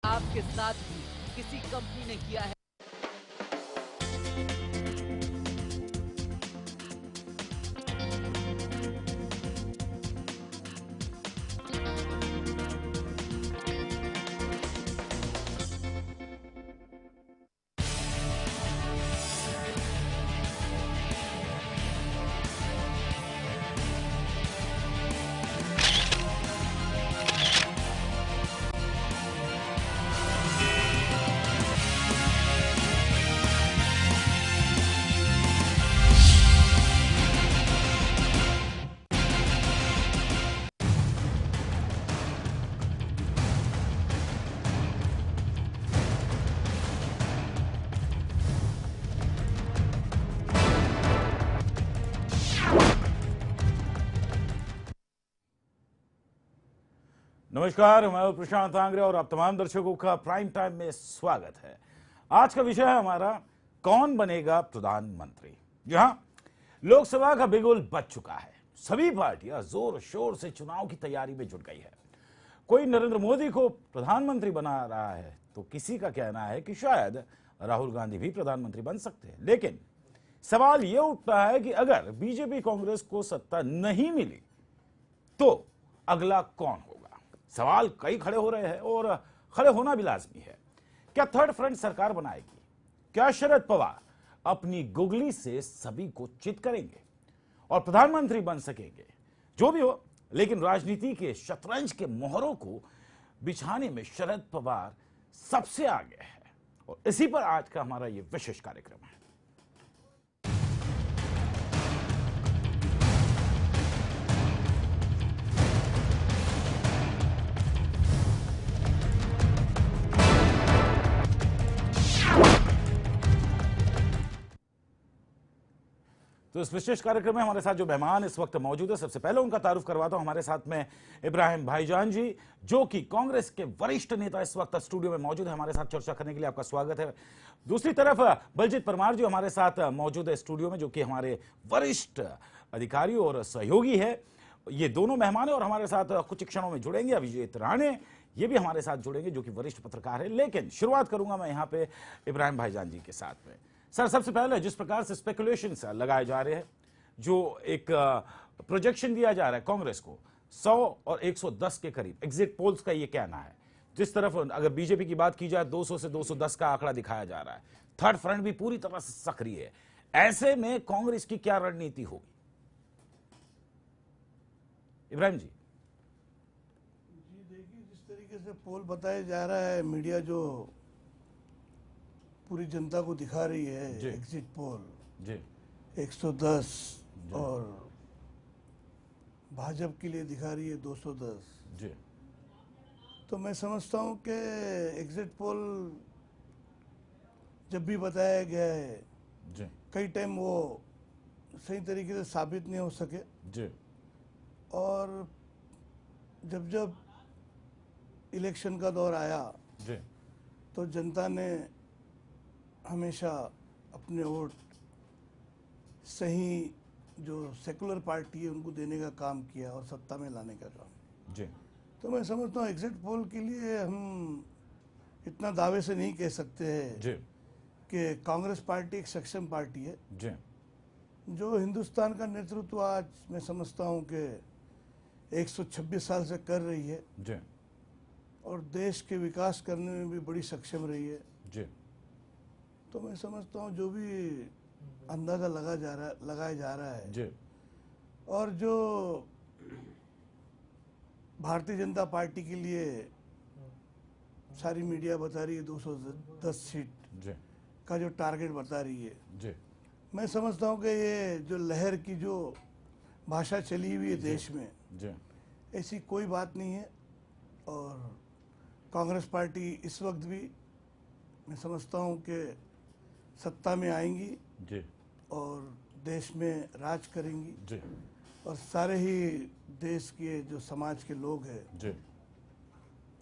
आपके साथ भी किसी कंपनी ने किया है। नमस्कार, मैं हूं प्रशांत आंग्रे और आप तमाम दर्शकों का प्राइम टाइम में स्वागत है। आज का विषय है हमारा कौन बनेगा प्रधानमंत्री। जहां लोकसभा का बिगुल बज चुका है, सभी पार्टियां जोर शोर से चुनाव की तैयारी में जुट गई है। कोई नरेंद्र मोदी को प्रधानमंत्री बना रहा है तो किसी का कहना है कि शायद राहुल गांधी भी प्रधानमंत्री बन सकते हैं। लेकिन सवाल यह उठता है कि अगर बीजेपी कांग्रेस को सत्ता नहीं मिली तो अगला कौन होगा। सवाल कई खड़े हो रहे हैं और खड़े होना भी लाजमी है। क्या थर्ड फ्रंट सरकार बनाएगी? क्या शरद पवार अपनी गुगली से सभी को चित करेंगे और प्रधानमंत्री बन सकेंगे? जो भी हो, लेकिन राजनीति के शतरंज के मोहरों को बिछाने में शरद पवार सबसे आगे है और इसी पर आज का हमारा यह विशेष कार्यक्रम है। तो इस विशेष कार्यक्रम में हमारे साथ जो मेहमान इस वक्त मौजूद है, सबसे पहले उनका तारुफ करवाता हूं। हमारे साथ में इब्राहिम भाईजान जी, जो कि कांग्रेस के वरिष्ठ नेता इस वक्त स्टूडियो में मौजूद है। हमारे साथ चर्चा करने के लिए आपका स्वागत है। दूसरी तरफ बलजीत परमार जी हमारे साथ मौजूद है स्टूडियो में, जो कि हमारे वरिष्ठ अधिकारी और सहयोगी है। ये दोनों मेहमान है और हमारे साथ कुछ क्षणों में जुड़ेंगे अभिजीत राणे, ये भी हमारे साथ जुड़ेंगे, जो कि वरिष्ठ पत्रकार है। लेकिन शुरुआत करूंगा मैं यहाँ पे इब्राहिम भाईजान जी के साथ में। सर, सबसे पहले जिस प्रकार से स्पेकुलेशन लगाए जा रहे हैं, जो एक प्रोजेक्शन दिया जा रहा है कांग्रेस को 100 और 110 के करीब, एग्जिट पोल्स का ये कहना है। जिस तरफ अगर बीजेपी की बात की जाए 200 से 210 का आंकड़ा दिखाया जा रहा है। थर्ड फ्रंट भी पूरी तरह से सक्रिय है। ऐसे में कांग्रेस की क्या रणनीति होगी? इब्राहिम जी। देखिए, जिस तरीके से पोल बताया जा रहा है, मीडिया जो पूरी जनता को दिखा रही है, एग्जिट पोल जी 110 और भाजपा के लिए दिखा रही है 210 जी। तो मैं समझता हूं कि एग्जिट पोल जब भी बताया गया है जी कई टाइम वो सही तरीके से साबित नहीं हो सके जी। और जब जब इलेक्शन का दौर आया जी तो जनता ने हमेशा अपने वोट सही जो सेकुलर पार्टी है उनको देने का काम किया और सत्ता में लाने का काम। जी। तो मैं समझता हूँ एग्जिट पोल के लिए हम इतना दावे से नहीं कह सकते हैं जी कि कांग्रेस पार्टी एक सक्षम पार्टी है। जी जो हिंदुस्तान का नेतृत्व आज मैं समझता हूँ कि 126 साल से कर रही है जी और देश के विकास करने में भी बड़ी सक्षम रही है। जी। तो मैं समझता हूँ जो भी अंदाज़ा लगाया जा रहा है जी। और जो भारतीय जनता पार्टी के लिए सारी मीडिया बता रही है 210 सीट जी का जो टारगेट बता रही है, जी। मैं समझता हूँ कि ये जो लहर की जो भाषा चली हुई है देश में, जी ऐसी कोई बात नहीं है। और कांग्रेस पार्टी इस वक्त भी मैं समझता हूँ कि सत्ता में आएंगी जी और देश में राज करेंगी जी और सारे ही देश के जो समाज के लोग हैं जी।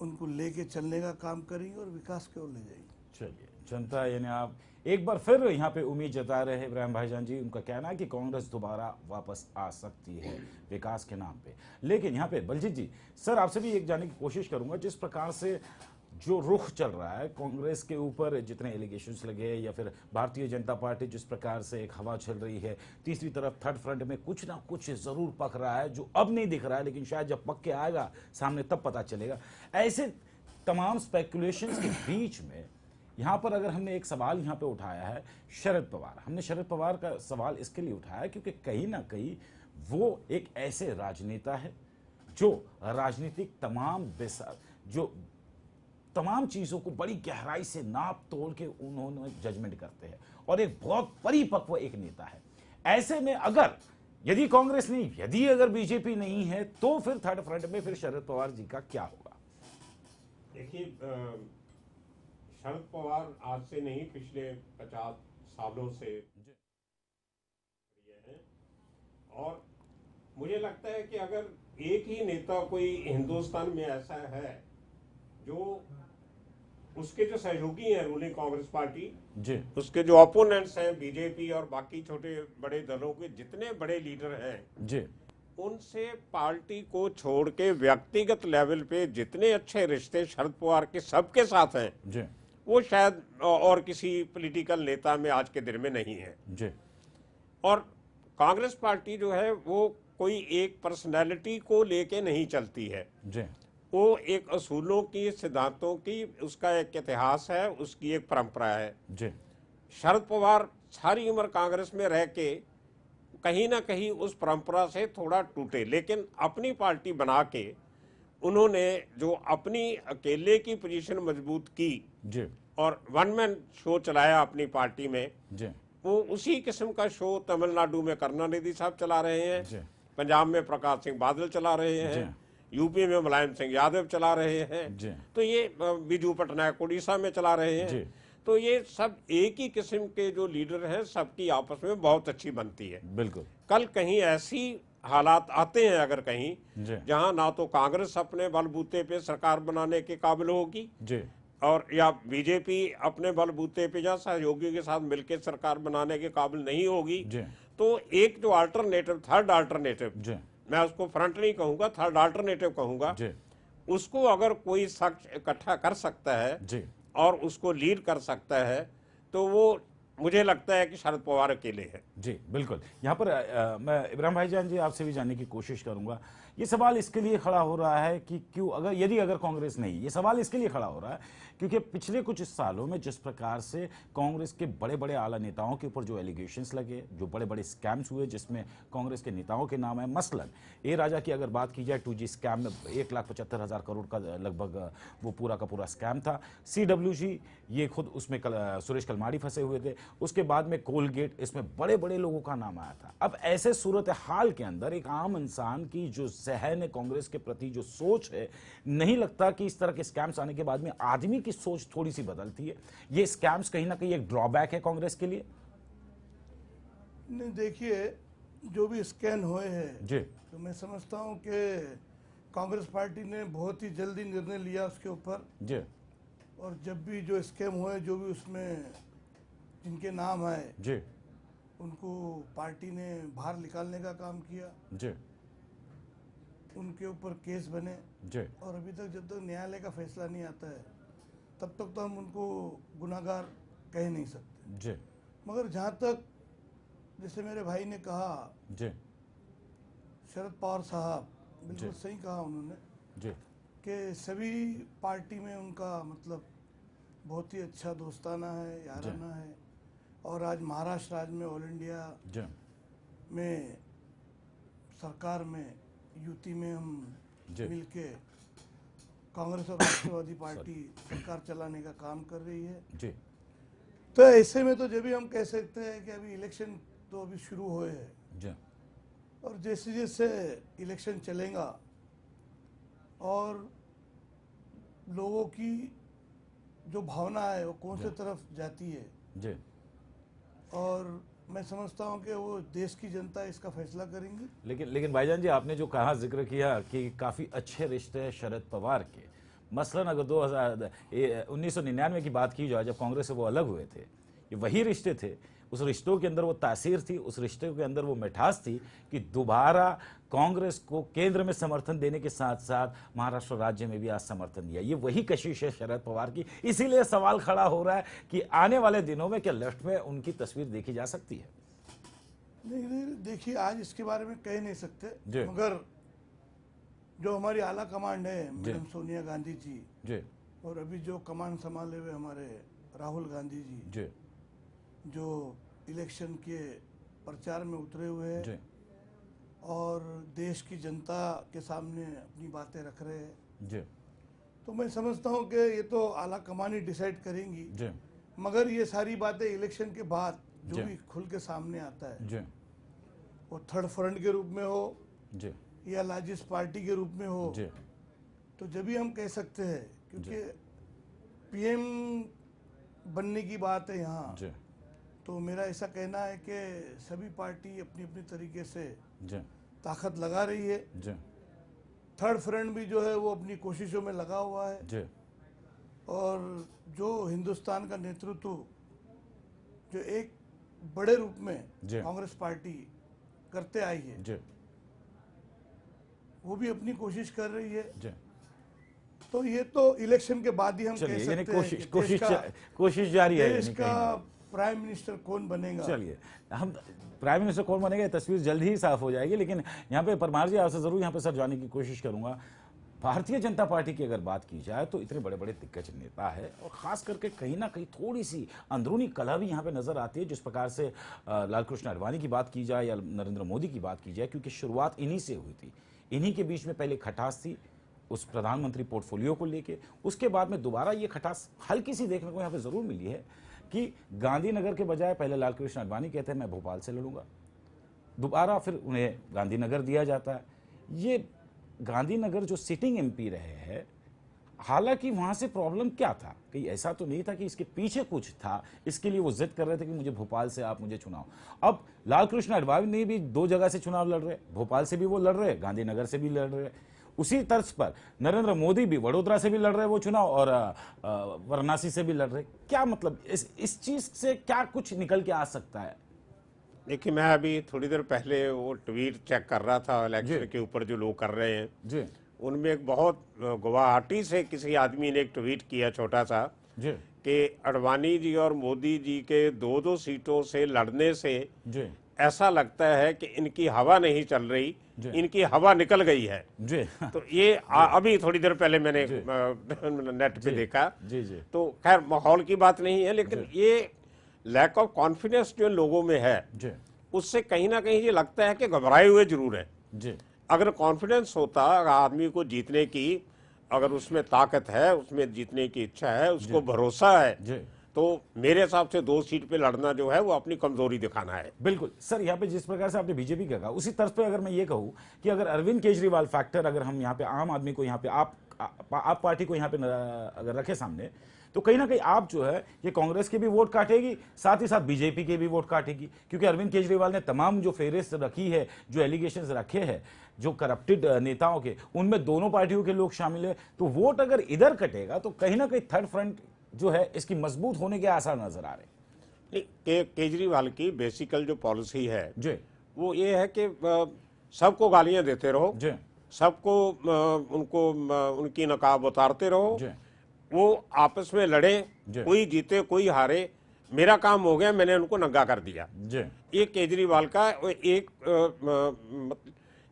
उनको लेके चलने का काम करेंगे और विकास की ओर ले जाएंगे। चलिए, जनता यानी आप एक बार फिर यहाँ पे उम्मीद जता रहे हैं इब्राहिम भाईजान जी। उनका कहना है कि कांग्रेस दोबारा वापस आ सकती है विकास के नाम पे। लेकिन यहाँ पे बलजीत जी, सर आपसे भी एक जानने की कोशिश करूंगा, जिस प्रकार से जो रुख चल रहा है कांग्रेस के ऊपर, जितने एलिगेशंस लगे या फिर भारतीय जनता पार्टी जिस प्रकार से एक हवा चल रही है, तीसरी तरफ थर्ड फ्रंट में कुछ ना कुछ जरूर पक रहा है जो अब नहीं दिख रहा है, लेकिन शायद जब पक के आएगा सामने तब पता चलेगा। ऐसे तमाम स्पेकुलेशंस के बीच में यहां पर अगर हमने एक सवाल यहां पे उठाया है शरद पवार, हमने शरद पवार का सवाल इसके लिए उठाया है क्योंकि कहीं ना कहीं वो एक ऐसे राजनेता है जो राजनीतिक जो तमाम चीजों को बड़ी गहराई से नाप तोड़ के उन्होंने जजमेंट करते हैं और एक बहुत परिपक्व एक नेता है। ऐसे में अगर यदि कांग्रेस नहीं, यदि अगर बीजेपी नहीं है तो फिर थर्ड फ्रंट में फिर शरद पवार जी का क्या होगा? देखिए, शरद पवार आज से नहीं, पिछले 50 सालों से ये हैं और मुझे लगता है कि अगर एक ही नेता कोई हिंदुस्तान में ऐसा है जो उसके जो सहयोगी हैं रूलिंग कांग्रेस पार्टी जी, उसके जो ओपोनेंट्स हैं बीजेपी और बाकी छोटे बड़े दलों के जितने बड़े लीडर हैं जी, उनसे पार्टी को छोड़ के व्यक्तिगत लेवल पे जितने अच्छे रिश्ते शरद पवार के सबके साथ हैं जी, वो शायद और किसी पॉलिटिकल नेता में आज के दिन में नहीं है। जी, और कांग्रेस पार्टी जो है वो कोई एक पर्सनैलिटी को लेके नहीं चलती है, जी, वो एक असूलों की, सिद्धांतों की, उसका एक इतिहास है, उसकी एक परंपरा है। जी, शरद पवार सारी उम्र कांग्रेस में रह के कहीं ना कहीं उस परंपरा से थोड़ा टूटे, लेकिन अपनी पार्टी बना के उन्होंने जो अपनी अकेले की पोजीशन मजबूत की जी, और वन मैन शो चलाया अपनी पार्टी में, जी, वो उसी किस्म का शो तमिलनाडु में करुणानिधि साहब चला रहे जी, हैं, पंजाब में प्रकाश सिंह बादल चला रहे हैं, यूपी में मुलायम सिंह यादव चला रहे हैं, जी, तो ये बिजू पटनायक उड़ीसा में चला रहे जी, हैं। तो ये सब एक ही किस्म के जो लीडर हैं सबकी आपस में बहुत अच्छी बनती है। बिल्कुल, कल कहीं ऐसी हालात आते हैं अगर कहीं जी, जहां ना तो कांग्रेस अपने बलबूते पे सरकार बनाने के काबिल होगी जी, और या बीजेपी अपने बलबूते पे या सहयोगी के साथ मिलकर सरकार बनाने के काबिल नहीं होगी, जी, तो एक जो अल्टरनेटिव, थर्ड अल्टरनेटिव, जी, मैं उसको फ्रंट नहीं कहूंगा, थर्ड अल्टरनेटिव कहूंगा, जी, उसको अगर कोई शख्स इकट्ठा कर सकता है जी, और उसको लीड कर सकता है तो वो मुझे लगता है कि शरद पवार अकेले है। जी, बिल्कुल। यहाँ पर मैं इब्राहिम भाईजान जी आपसे भी जानने की कोशिश करूंगा, ये सवाल इसके लिए खड़ा हो रहा है कि क्यों अगर कांग्रेस नहीं, ये सवाल इसके लिए खड़ा हो रहा है क्योंकि पिछले कुछ सालों में जिस प्रकार से कांग्रेस के बड़े बड़े आला नेताओं के ऊपर जो एलिगेशंस लगे, जो बड़े बड़े स्कैम्स हुए जिसमें कांग्रेस के नेताओं के नाम है, मसलन ए राजा की अगर बात की जाए 2G स्कैम में 1,75,000 करोड़ का लगभग वो पूरा का पूरा स्कैम था। CWG ये खुद उसमें सुरेश कलमाड़ी फंसे हुए थे, उसके बाद में कोलगेट, इसमें बड़े बड़े लोगों का नाम आया था। अब ऐसे सूरत हाल के अंदर एक आम इंसान की जो जहन है कांग्रेस के प्रति जो सोच है, नहीं लगता कि इस तरह के स्कैम्स आने के बाद में आदमी की सोच थोड़ी सी बदलती है? ये स्कैम्स कहीं ना कहीं एक ड्रॉबैक है कांग्रेस के लिए? नहीं, देखिए, जो भी स्कैन हुए हैं जी, तो मैं समझता हूं कि कांग्रेस पार्टी ने बहुत ही जल्दी निर्णय लिया उसके ऊपर, जी, और जब भी जो स्कैम हुए, जो भी उसमें जिनके नाम आए, जी, उनको पार्टी ने बाहर निकालने का काम किया, जी, उनके ऊपर केस बने, जी, और अभी तक जब तक न्यायालय का फैसला नहीं आता है तब तक तो हम उनको गुनाहगार कह नहीं सकते। जी, मगर जहाँ तक, जैसे मेरे भाई ने कहा, जी, शरद पवार साहब बिल्कुल जी, सही कहा उन्होंने जी, कि सभी पार्टी में उनका मतलब बहुत ही अच्छा दोस्ताना है, याराना है, और आज महाराष्ट्र राज्य में, ऑल इंडिया जी, में, सरकार में, यूटी में हम जी, मिलके कांग्रेस और राष्ट्रवादी पार्टी सरकार चलाने का काम कर रही है। जी, तो ऐसे में तो जब भी हम कह सकते हैं कि अभी इलेक्शन तो अभी शुरू हुए हैं, जी, और जैसे जैसे इलेक्शन चलेगा और लोगों की जो भावना है वो कौन से तरफ जाती है, जी, और मैं समझता हूं कि वो देश की जनता इसका फैसला करेंगी। लेकिन भाईजान जी आपने जो कहा, जिक्र किया कि काफी अच्छे रिश्ते हैं शरद पवार के, मसलन अगर 1999 की बात की जाए जब कांग्रेस से वो अलग हुए थे, ये वही रिश्ते थे, उस रिश्तों के अंदर वो तासीर थी, उस रिश्ते के अंदर वो मिठास थी कि दोबारा कांग्रेस को केंद्र में समर्थन देने के साथ साथ महाराष्ट्र राज्य में भी आज समर्थन दिया। ये वही कशिश है शरद पवार की। इसीलिए सवाल खड़ा हो रहा है कि आने वाले दिनों में क्या लेफ्ट में उनकी तस्वीर देखी जा सकती है? नहीं, देखिए आज इसके बारे में कह नहीं सकते, जी। मगर जो हमारी आला कमांड है मैडम सोनिया गांधी जी और अभी जो कमांड संभाले हुए हमारे राहुल गांधी जी जो इलेक्शन के प्रचार में उतरे हुए हैं और देश की जनता के सामने अपनी बातें रख रहे हैं, तो मैं समझता हूं कि ये तो आला कमान ही डिसाइड करेंगी। मगर ये सारी बातें इलेक्शन के बाद जो भी खुल के सामने आता है, वो थर्ड फ्रंट के रूप में हो या लार्जेस्ट पार्टी के रूप में हो, तो जब भी हम कह सकते हैं, क्योंकि पीएम बनने की बात है यहाँ, तो मेरा ऐसा कहना है कि सभी पार्टी अपनी अपनी तरीके से ताकत लगा रही है। थर्ड फ्रंट भी जो है वो अपनी कोशिशों में लगा हुआ है और जो हिंदुस्तान का नेतृत्व जो एक बड़े रूप में कांग्रेस पार्टी करते आई है, वो भी अपनी कोशिश कर रही है। तो ये तो इलेक्शन के बाद ही हम कह सकते हैं कोशिश जारी है। देश का प्राइम मिनिस्टर कौन बनेगा। चलिए, हम प्राइम मिनिस्टर कौन बनेगा ये तस्वीर जल्द ही साफ हो जाएगी, लेकिन यहाँ पे परमार जी आपसे जरूर यहाँ पे सर जाने की कोशिश करूंगा। भारतीय जनता पार्टी की अगर बात की जाए तो इतने बड़े बड़े दिग्गज नेता है और खास करके कहीं ना कहीं थोड़ी सी अंदरूनी कलह भी यहाँ पे नजर आती है। जिस प्रकार से लालकृष्ण आडवाणी की बात की जाए या नरेंद्र मोदी की बात की जाए, क्योंकि शुरुआत इन्हीं से हुई थी। इन्हीं के बीच में पहले खटास थी उस प्रधानमंत्री पोर्टफोलियो को लेके, उसके बाद में दोबारा ये खटास हल्की सी देखने को यहाँ पे जरूर मिली है कि गांधीनगर के बजाय पहले लालकृष्ण आडवाणी कहते हैं मैं भोपाल से लड़ूंगा, दोबारा फिर उन्हें गांधीनगर दिया जाता है। ये गांधीनगर जो सिटिंग एमपी रहे हैं, हालांकि वहां से प्रॉब्लम क्या था, कहीं ऐसा तो नहीं था कि इसके पीछे कुछ था, इसके लिए वो जिद कर रहे थे कि मुझे भोपाल से आप मुझे चुनाव। अब लालकृष्ण आडवाणी भी दो जगह से चुनाव लड़ रहे, भोपाल से भी वो लड़ रहे, गांधीनगर से भी लड़ रहे। उसी तर्ज पर नरेंद्र मोदी भी वडोदरा से भी लड़ रहे वो चुनाव और वाराणसी से भी लड़ रहे। क्या मतलब इस चीज से क्या कुछ निकल के आ सकता है? देखिए, मैं अभी थोड़ी देर पहले वो ट्वीट चेक कर रहा था इलेक्शन के ऊपर जो लोग कर रहे हैं, उनमें एक बहुत गुवाहाटी से किसी आदमी ने एक ट्वीट किया छोटा सा कि आडवाणी जी और मोदी जी के दो दो सीटों से लड़ने से ऐसा लगता है कि इनकी हवा नहीं चल रही, इनकी हवा निकल गई है। तो ये अभी थोड़ी देर पहले मैंने नेट पे देखा। तो खैर माहौल की बात नहीं है, लेकिन ये लैक ऑफ कॉन्फिडेंस जो लोगों में है उससे कहीं ना कहीं ये लगता है कि घबराए हुए जरूर है। अगर कॉन्फिडेंस होता, अगर आदमी को जीतने की अगर उसमें ताकत है, उसमें जीतने की इच्छा है, उसको भरोसा है, तो मेरे हिसाब से 2 सीट पे लड़ना जो है वो अपनी कमजोरी दिखाना है। बिल्कुल सर, यहाँ पे जिस प्रकार से आपने बीजेपी का कहा, उसी तर्ज पे अगर मैं ये कहूँ कि अगर अरविंद केजरीवाल फैक्टर अगर हम यहाँ पे आम आदमी को यहाँ पे आप पार्टी को यहाँ पे अगर रखे सामने, तो कहीं ना कहीं आप जो है ये कांग्रेस के भी वोट काटेगी, साथ ही साथ बीजेपी के भी वोट काटेगी, क्योंकि अरविंद केजरीवाल ने तमाम जो फेहरिस्त रखी है, जो एलिगेशंस रखे हैं जो करप्टेड नेताओं के, उनमें दोनों पार्टियों के लोग शामिल है। तो वोट अगर इधर कटेगा तो कहीं ना कहीं थर्ड फ्रंट जो है इसकी मजबूत होने के आसार नजर आ रहे। केजरीवाल की बेसिकल जो पॉलिसी है वो ये है कि सबको गालियां देते रहो, सबको उनको उनकी नकाब उतारते रहो, वो आपस में लड़े, कोई जीते कोई हारे, मेरा काम हो गया, मैंने उनको नंगा कर दिया। ये केजरीवाल का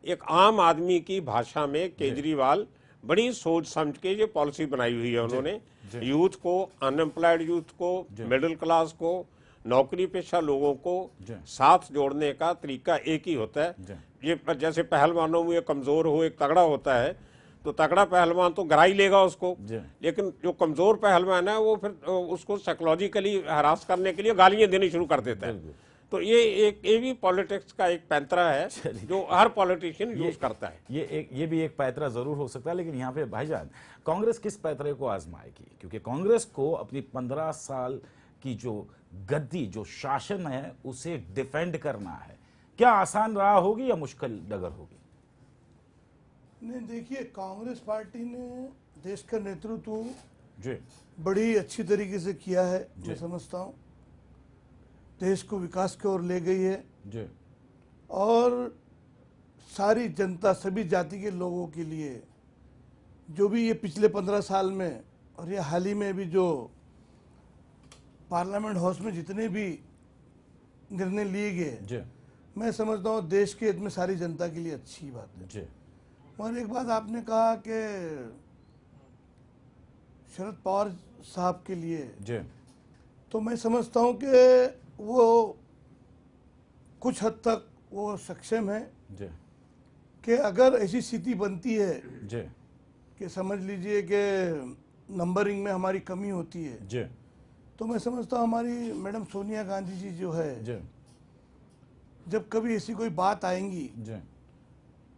एक आम आदमी की भाषा में केजरीवाल बड़ी सोच समझ के ये पॉलिसी बनाई हुई है उन्होंने। यूथ को, अनएम्प्लॉयड यूथ को, मिडिल क्लास को, नौकरी पेशा लोगों को साथ जोड़ने का तरीका एक ही होता है। ये जैसे पहलवानों में कमजोर हो एक तगड़ा होता है, तो तगड़ा पहलवान तो गिरा ही लेगा उसको, लेकिन जो कमजोर पहलवान है वो फिर उसको साइकोलॉजिकली हरास करने के लिए गालियां देनी शुरू कर देता है। तो ये भी पॉलिटिक्स का एक पैंतरा है जो हर पॉलिटिशियन यूज करता है। ये भी एक पैंतरा जरूर हो सकता है, लेकिन यहाँ पे भाईजान कांग्रेस किस पैंतरे को आजमाएगी? क्योंकि कांग्रेस को अपनी 15 साल की जो गद्दी, जो शासन है, उसे डिफेंड करना है। क्या आसान राह होगी या मुश्किल डगर होगी? नहीं, देखिए कांग्रेस पार्टी ने देश का नेतृत्व बड़ी अच्छी तरीके से किया है, मैं समझता हूँ। देश को विकास की ओर ले गई है जी और सारी जनता, सभी जाति के लोगों के लिए जो भी ये पिछले 15 साल में और ये हाल ही में भी जो पार्लियामेंट हाउस में जितने भी निर्णय लिए गए, जी मैं समझता हूँ देश के हित में सारी जनता के लिए अच्छी बात है। जी और एक बात आपने कहा कि शरद पवार साहब के लिए, जी तो मैं समझता हूँ कि वो कुछ हद तक वो सक्षम है जी कि अगर ऐसी स्थिति बनती है जी कि समझ लीजिए कि नंबरिंग में हमारी कमी होती है, जी तो मैं समझता हूँ हमारी मैडम सोनिया गांधी जी जो है, जी जब कभी ऐसी कोई बात आएंगी जी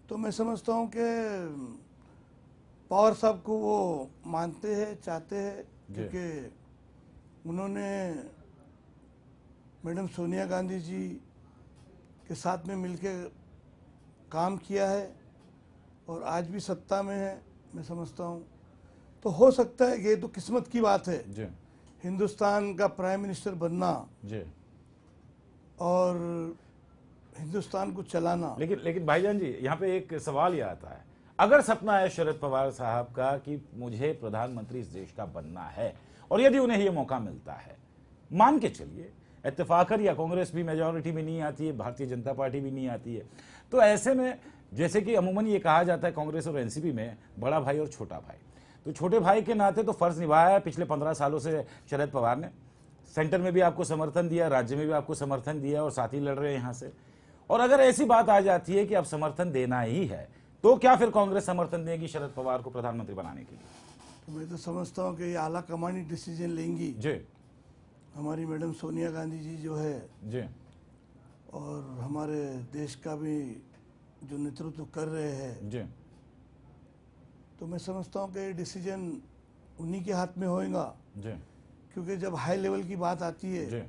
तो मैं समझता हूँ कि पवार साहब को वो मानते हैं, चाहते हैं, क्योंकि उन्होंने मैडम सोनिया गांधी जी के साथ में मिलकर काम किया है और आज भी सत्ता में है। मैं समझता हूँ तो हो सकता है कि ये तो किस्मत की बात है, जी हिंदुस्तान का प्राइम मिनिस्टर बनना जी। और हिंदुस्तान को चलाना। लेकिन भाईजान जी, यहाँ पे एक सवाल ये आता है, अगर सपना है शरद पवार साहब का कि मुझे प्रधानमंत्री इस देश का बनना है और यदि उन्हें ये मौका मिलता है, मान के चलिए इत्तेफाकन या कांग्रेस भी मेजॉरिटी में नहीं आती है, भारतीय जनता पार्टी भी नहीं आती है, तो ऐसे में जैसे कि अमूमन ये कहा जाता है कांग्रेस और एनसीपी में बड़ा भाई और छोटा भाई, तो छोटे भाई के नाते तो फर्ज निभाया है पिछले 15 सालों से शरद पवार ने। सेंटर में भी आपको समर्थन दिया, राज्य में भी आपको समर्थन दिया और साथ ही लड़ रहे हैं यहाँ से। और अगर ऐसी बात आ जाती है कि अब समर्थन देना ही है, तो क्या फिर कांग्रेस समर्थन देगी शरद पवार को प्रधानमंत्री बनाने के लिए? तो मैं तो समझता हूँ कि ये आला कमान ही डिसीजन लेंगी जी। हमारी मैडम सोनिया गांधी जी जो है जी। और हमारे देश का भी जो नेतृत्व कर रहे हैं, जी। तो मैं समझता हूँ कि ये डिसीजन उन्हीं के हाथ में होएगा। जी। क्योंकि जब हाई लेवल की बात आती है जी।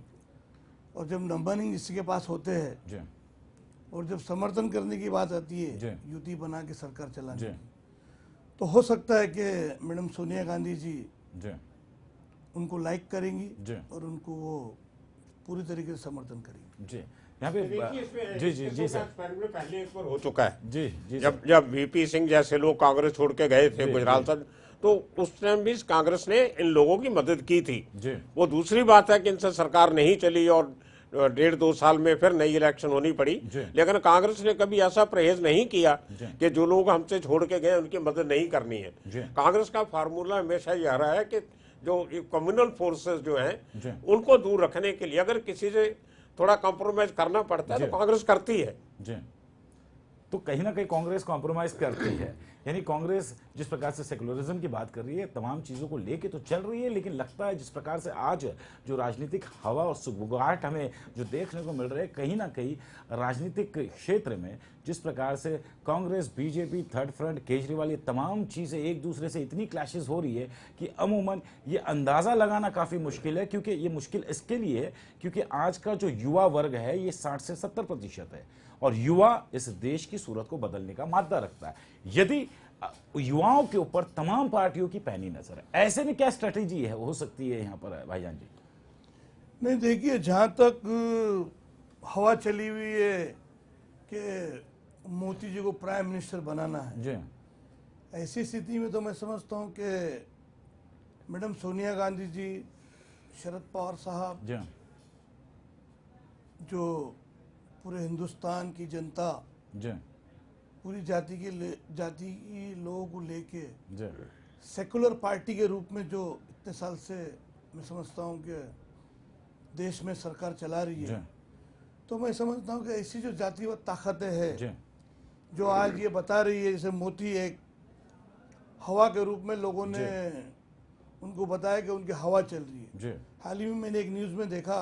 और जब नंबरिंग जिसके के पास होते हैं जी। और जब समर्थन करने की बात आती जी। है युति बना के सरकार चलाने जी। की, तो हो सकता है कि मैडम सोनिया गांधी जी जी। उनको लाइक करेंगी जी। और उनको वो पूरी तरीके से समर्थन करेंगी। जी। यहाँ पे जी जी जी सर, पहले एक बार हो चुका है। जी जी। जब वीपी सिंह जैसे लोग कांग्रेस छोड़ के गए थे गुजरात तक, तो उस टाइम भी कांग्रेस ने इन लोगों की मदद की थी। जी। वो दूसरी बात है कि इनसे सरकार नहीं चली और 1.5-2 साल में फिर नई इलेक्शन होनी पड़ी, लेकिन कांग्रेस ने कभी ऐसा परहेज नहीं किया कि जो लोग हमसे छोड़ के गए उनकी मदद नहीं करनी है। कांग्रेस का फार्मूला हमेशा यह रहा है कि जो कम्युनल फोर्सेस जो हैं उनको दूर रखने के लिए अगर किसी से थोड़ा कॉम्प्रोमाइज करना पड़ता है तो कांग्रेस करती है। जी। तो कहीं ना कहीं कांग्रेस कॉम्प्रोमाइज करती है, यानी कांग्रेस जिस प्रकार से सेकुलरिज्म की बात कर रही है, तमाम चीज़ों को लेके तो चल रही है, लेकिन लगता है जिस प्रकार से आज जो राजनीतिक हवा और सुगबुगाहट हमें जो देखने को मिल रहा है, कहीं ना कहीं राजनीतिक क्षेत्र में जिस प्रकार से Congress, BJP, third front, Kejriwal, ये तमाम चीज़ें एक दूसरे से इतनी क्लैशेस हो रही है कि अमूमन ये अंदाज़ा लगाना काफ़ी मुश्किल है। क्योंकि ये मुश्किल इसके लिए है क्योंकि आज का जो युवा वर्ग है ये 60 से 70% है और युवा इस देश की सूरत को बदलने का मादा रखता है। यदि युवाओं के ऊपर तमाम पार्टियों की पैनी नजर है, ऐसे में क्या स्ट्रेटेजी है हो सकती है यहाँ पर भाईजान जी? नहीं, देखिए, जहाँ तक हवा चली हुई है कि मोदी जी को प्राइम मिनिस्टर बनाना है जी, ऐसी स्थिति में तो मैं समझता हूँ कि मैडम सोनिया गांधी जी, शरद पवार साहब, जी, जो पूरे हिंदुस्तान की जनता, जी, पूरी जाति की लोगों को लेके जी, सेकुलर पार्टी के रूप में जो इतने साल से मैं समझता हूँ कि देश में सरकार चला रही है, तो मैं समझता हूँ कि ऐसी जो जातिवाद ताकतें हैं जो आज ये बता रही है, जैसे मोदी एक हवा के रूप में लोगों ने उनको बताया कि उनकी हवा चल रही है। हाल ही में मैंने एक न्यूज़ में देखा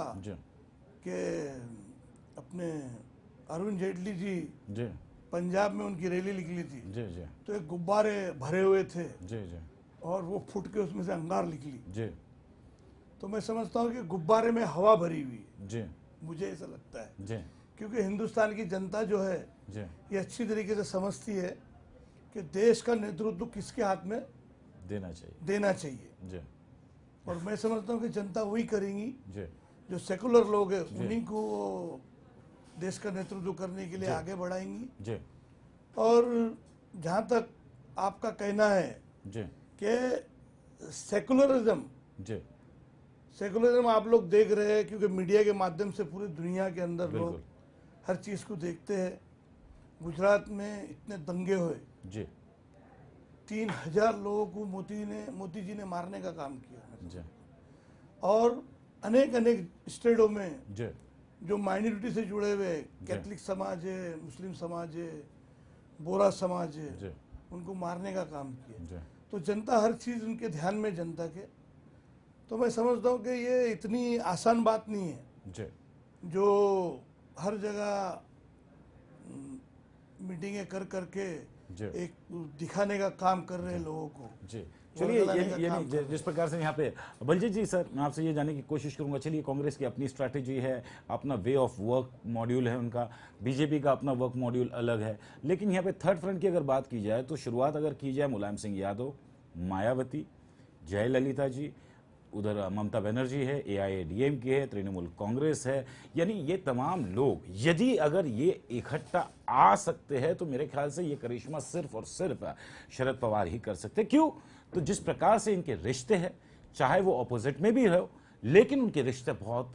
कि अपने अरुण जेटली जी पंजाब में उनकी रैली निकली थी, तो एक गुब्बारे भरे हुए थे और वो फूट के उसमें से अंगार निकली। तो मैं समझता हूँ कि गुब्बारे में हवा भरी हुई है, मुझे ऐसा लगता है, क्योंकि हिंदुस्तान की जनता जो है ये अच्छी तरीके से समझती है कि देश का नेतृत्व किसके हाथ में देना चाहिए। और मैं समझता हूँ कि जनता वही करेंगी जो सेकुलर लोग हैं उन्हीं को देश का नेतृत्व करने के लिए आगे बढ़ाएंगी जी। और जहाँ तक आपका कहना है जी। कि सेकुलरिज्म आप लोग देख रहे हैं क्योंकि मीडिया के माध्यम से पूरी दुनिया के अंदर लोग हर चीज़ को देखते हैं। गुजरात में इतने दंगे हुए जी। 3000 लोगों को मोदी जी ने मारने का काम किया जी। और अनेक स्टेटों में जी। जो माइनॉरिटी से जुड़े हुए कैथलिक समाज है, मुस्लिम समाज है, बोरा समाज है, उनको मारने का काम किया। तो जनता हर चीज़ उनके ध्यान में जनता के, तो मैं समझता हूँ कि ये इतनी आसान बात नहीं है जो हर जगह मीटिंगें कर करके एक दिखाने का काम कर रहे हैं लोगों को। जी चलिए, जिस प्रकार से यहाँ पे बलजीत जी सर, मैं आपसे ये जानने की कोशिश करूंगा। चलिए, कांग्रेस की अपनी स्ट्रैटेजी है, अपना वे ऑफ वर्क मॉड्यूल है उनका, बीजेपी का अपना वर्क मॉड्यूल अलग है, लेकिन यहाँ पे थर्ड फ्रंट की अगर बात की जाए तो शुरुआत अगर की जाए मुलायम सिंह यादव, मायावती, जयललिता जी, उधर ममता बनर्जी है, AIADM की है, तृणमूल कांग्रेस है, यानी ये तमाम लोग यदि अगर ये इकट्ठा आ सकते हैं तो मेरे ख्याल से ये करिश्मा सिर्फ और सिर्फ शरद पवार ही कर सकते हैं। क्यों? तो जिस प्रकार से इनके रिश्ते हैं, चाहे वो ऑपोजिट में भी हो, लेकिन उनके रिश्ते बहुत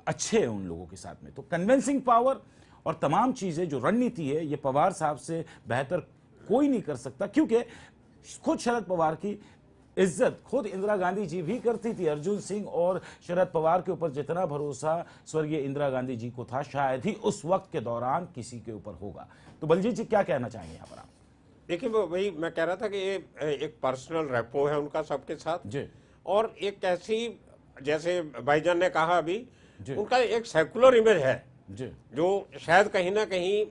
अच्छे हैं उन लोगों के साथ में। तो कन्विंसिंग पावर और तमाम चीजें जो रणनीति है, ये पवार साहब से बेहतर कोई नहीं कर सकता, क्योंकि खुद शरद पवार की इज्जत खुद इंदिरा गांधी जी भी करती थी। अर्जुन सिंह और शरद पवार के ऊपर जितना भरोसा स्वर्गीय इंदिरा गांधी जी को था, शायद ही उस वक्त के दौरान किसी के ऊपर होगा। तो बलजीत जी क्या कहना चाहेंगे यहाँ पर आप? देखिए, वही मैं कह रहा था कि ये एक पर्सनल रेपो है उनका सबके साथ जी। और एक ऐसी, जैसे भाईजान ने कहा अभी, उनका एक सेकुलर इमेज है जी, जो शायद कहीं ना कहीं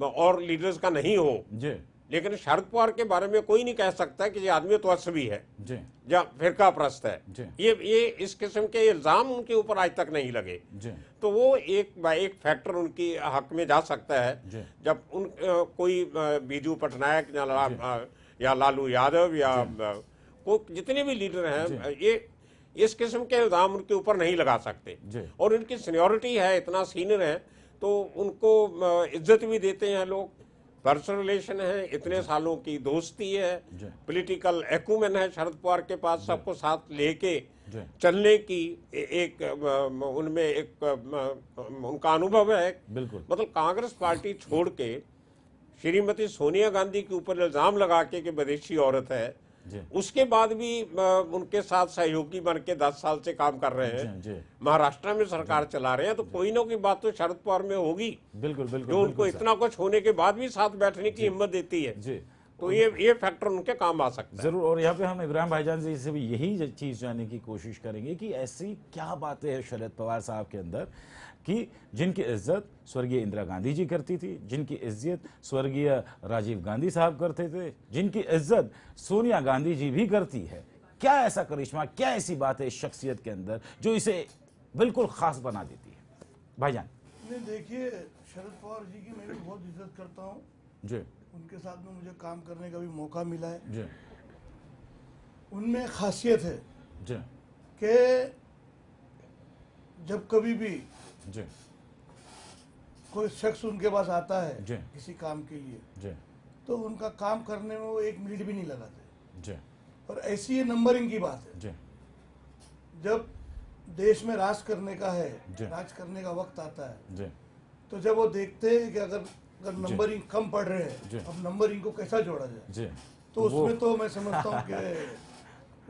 और लीडर्स का नहीं हो जी। लेकिन शरद पवार के बारे में कोई नहीं कह सकता कि ये आदमी तो अस्वी है जी, या फिरका प्रस्त है जी। ये इस किस्म के इल्जाम उनके ऊपर आज तक नहीं लगे जी। तो वो एक फैक्टर उनकी हक में जा सकता है जब उन कोई बीजू पटनायक या लालू यादव या जितने भी लीडर हैं, ये इस किस्म के इल्जाम उनके ऊपर नहीं लगा सकते। और इनकी सीनियरिटी है, इतना सीनियर है, तो उनको इज्जत भी देते हैं लोग, पर्सनल रिलेशन है, इतने सालों की दोस्ती है, पॉलिटिकल एक्यूमेन है शरद पवार के पास, सबको साथ लेके चलने की एक उनमें एक उनका अनुभव है। बिल्कुल। मतलब कांग्रेस पार्टी छोड़ के श्रीमती सोनिया गांधी के ऊपर इल्जाम लगा के कि विदेशी औरत है, उसके बाद भी उनके साथ सहयोगी बन के 10 साल से काम कर रहे हैं, महाराष्ट्र में सरकार चला रहे हैं, तो कोई ना कोई बात तो शरद पवार में होगी। बिल्कुल बिल्कुल, जो उनको इतना कुछ होने के बाद भी साथ बैठने की हिम्मत देती है। तो ये फैक्टर उनके काम आ सकता है जरूर। और यहाँ पे हम इब्राहिम भाईजान जी से भी यही चीज जानने की कोशिश करेंगे कि ऐसी क्या बातें हैं शरद पवार साहब के अंदर कि जिनकी इज्जत स्वर्गीय इंदिरा गांधी जी करती थी, जिनकी इज्जत स्वर्गीय राजीव गांधी साहब करते थे, जिनकी इज्जत सोनिया गांधी जी भी करती है। क्या ऐसा करिश्मा, क्या ऐसी बात है इस शख्सियत के अंदर जो इसे बिल्कुल खास बना देती है? भाईजान नहीं, देखिए, शरद पवार जी की मैं भी बहुत इज्जत करता हूँ जी, उनके साथ में मुझे काम करने का भी मौका मिला है जी। उनमें खासियत है जी कि जब कभी भी जी कोई शख्स उनके पास आता है जी किसी काम के लिए जी तो उनका काम करने में वो 1 मिनट भी नहीं लगाते जी। और ऐसी ये नंबरिंग की बात है। जी जब देश में राज करने का है, जी। राज करने का वक्त आता है, जी तो जब वो देखते हैं कि अगर नंबरिंग कम पड़ रहे जी। हैं, अब नंबरिंग को कैसा जोड़ा जाए, जी, तो उसमें तो मैं समझता हूँ कि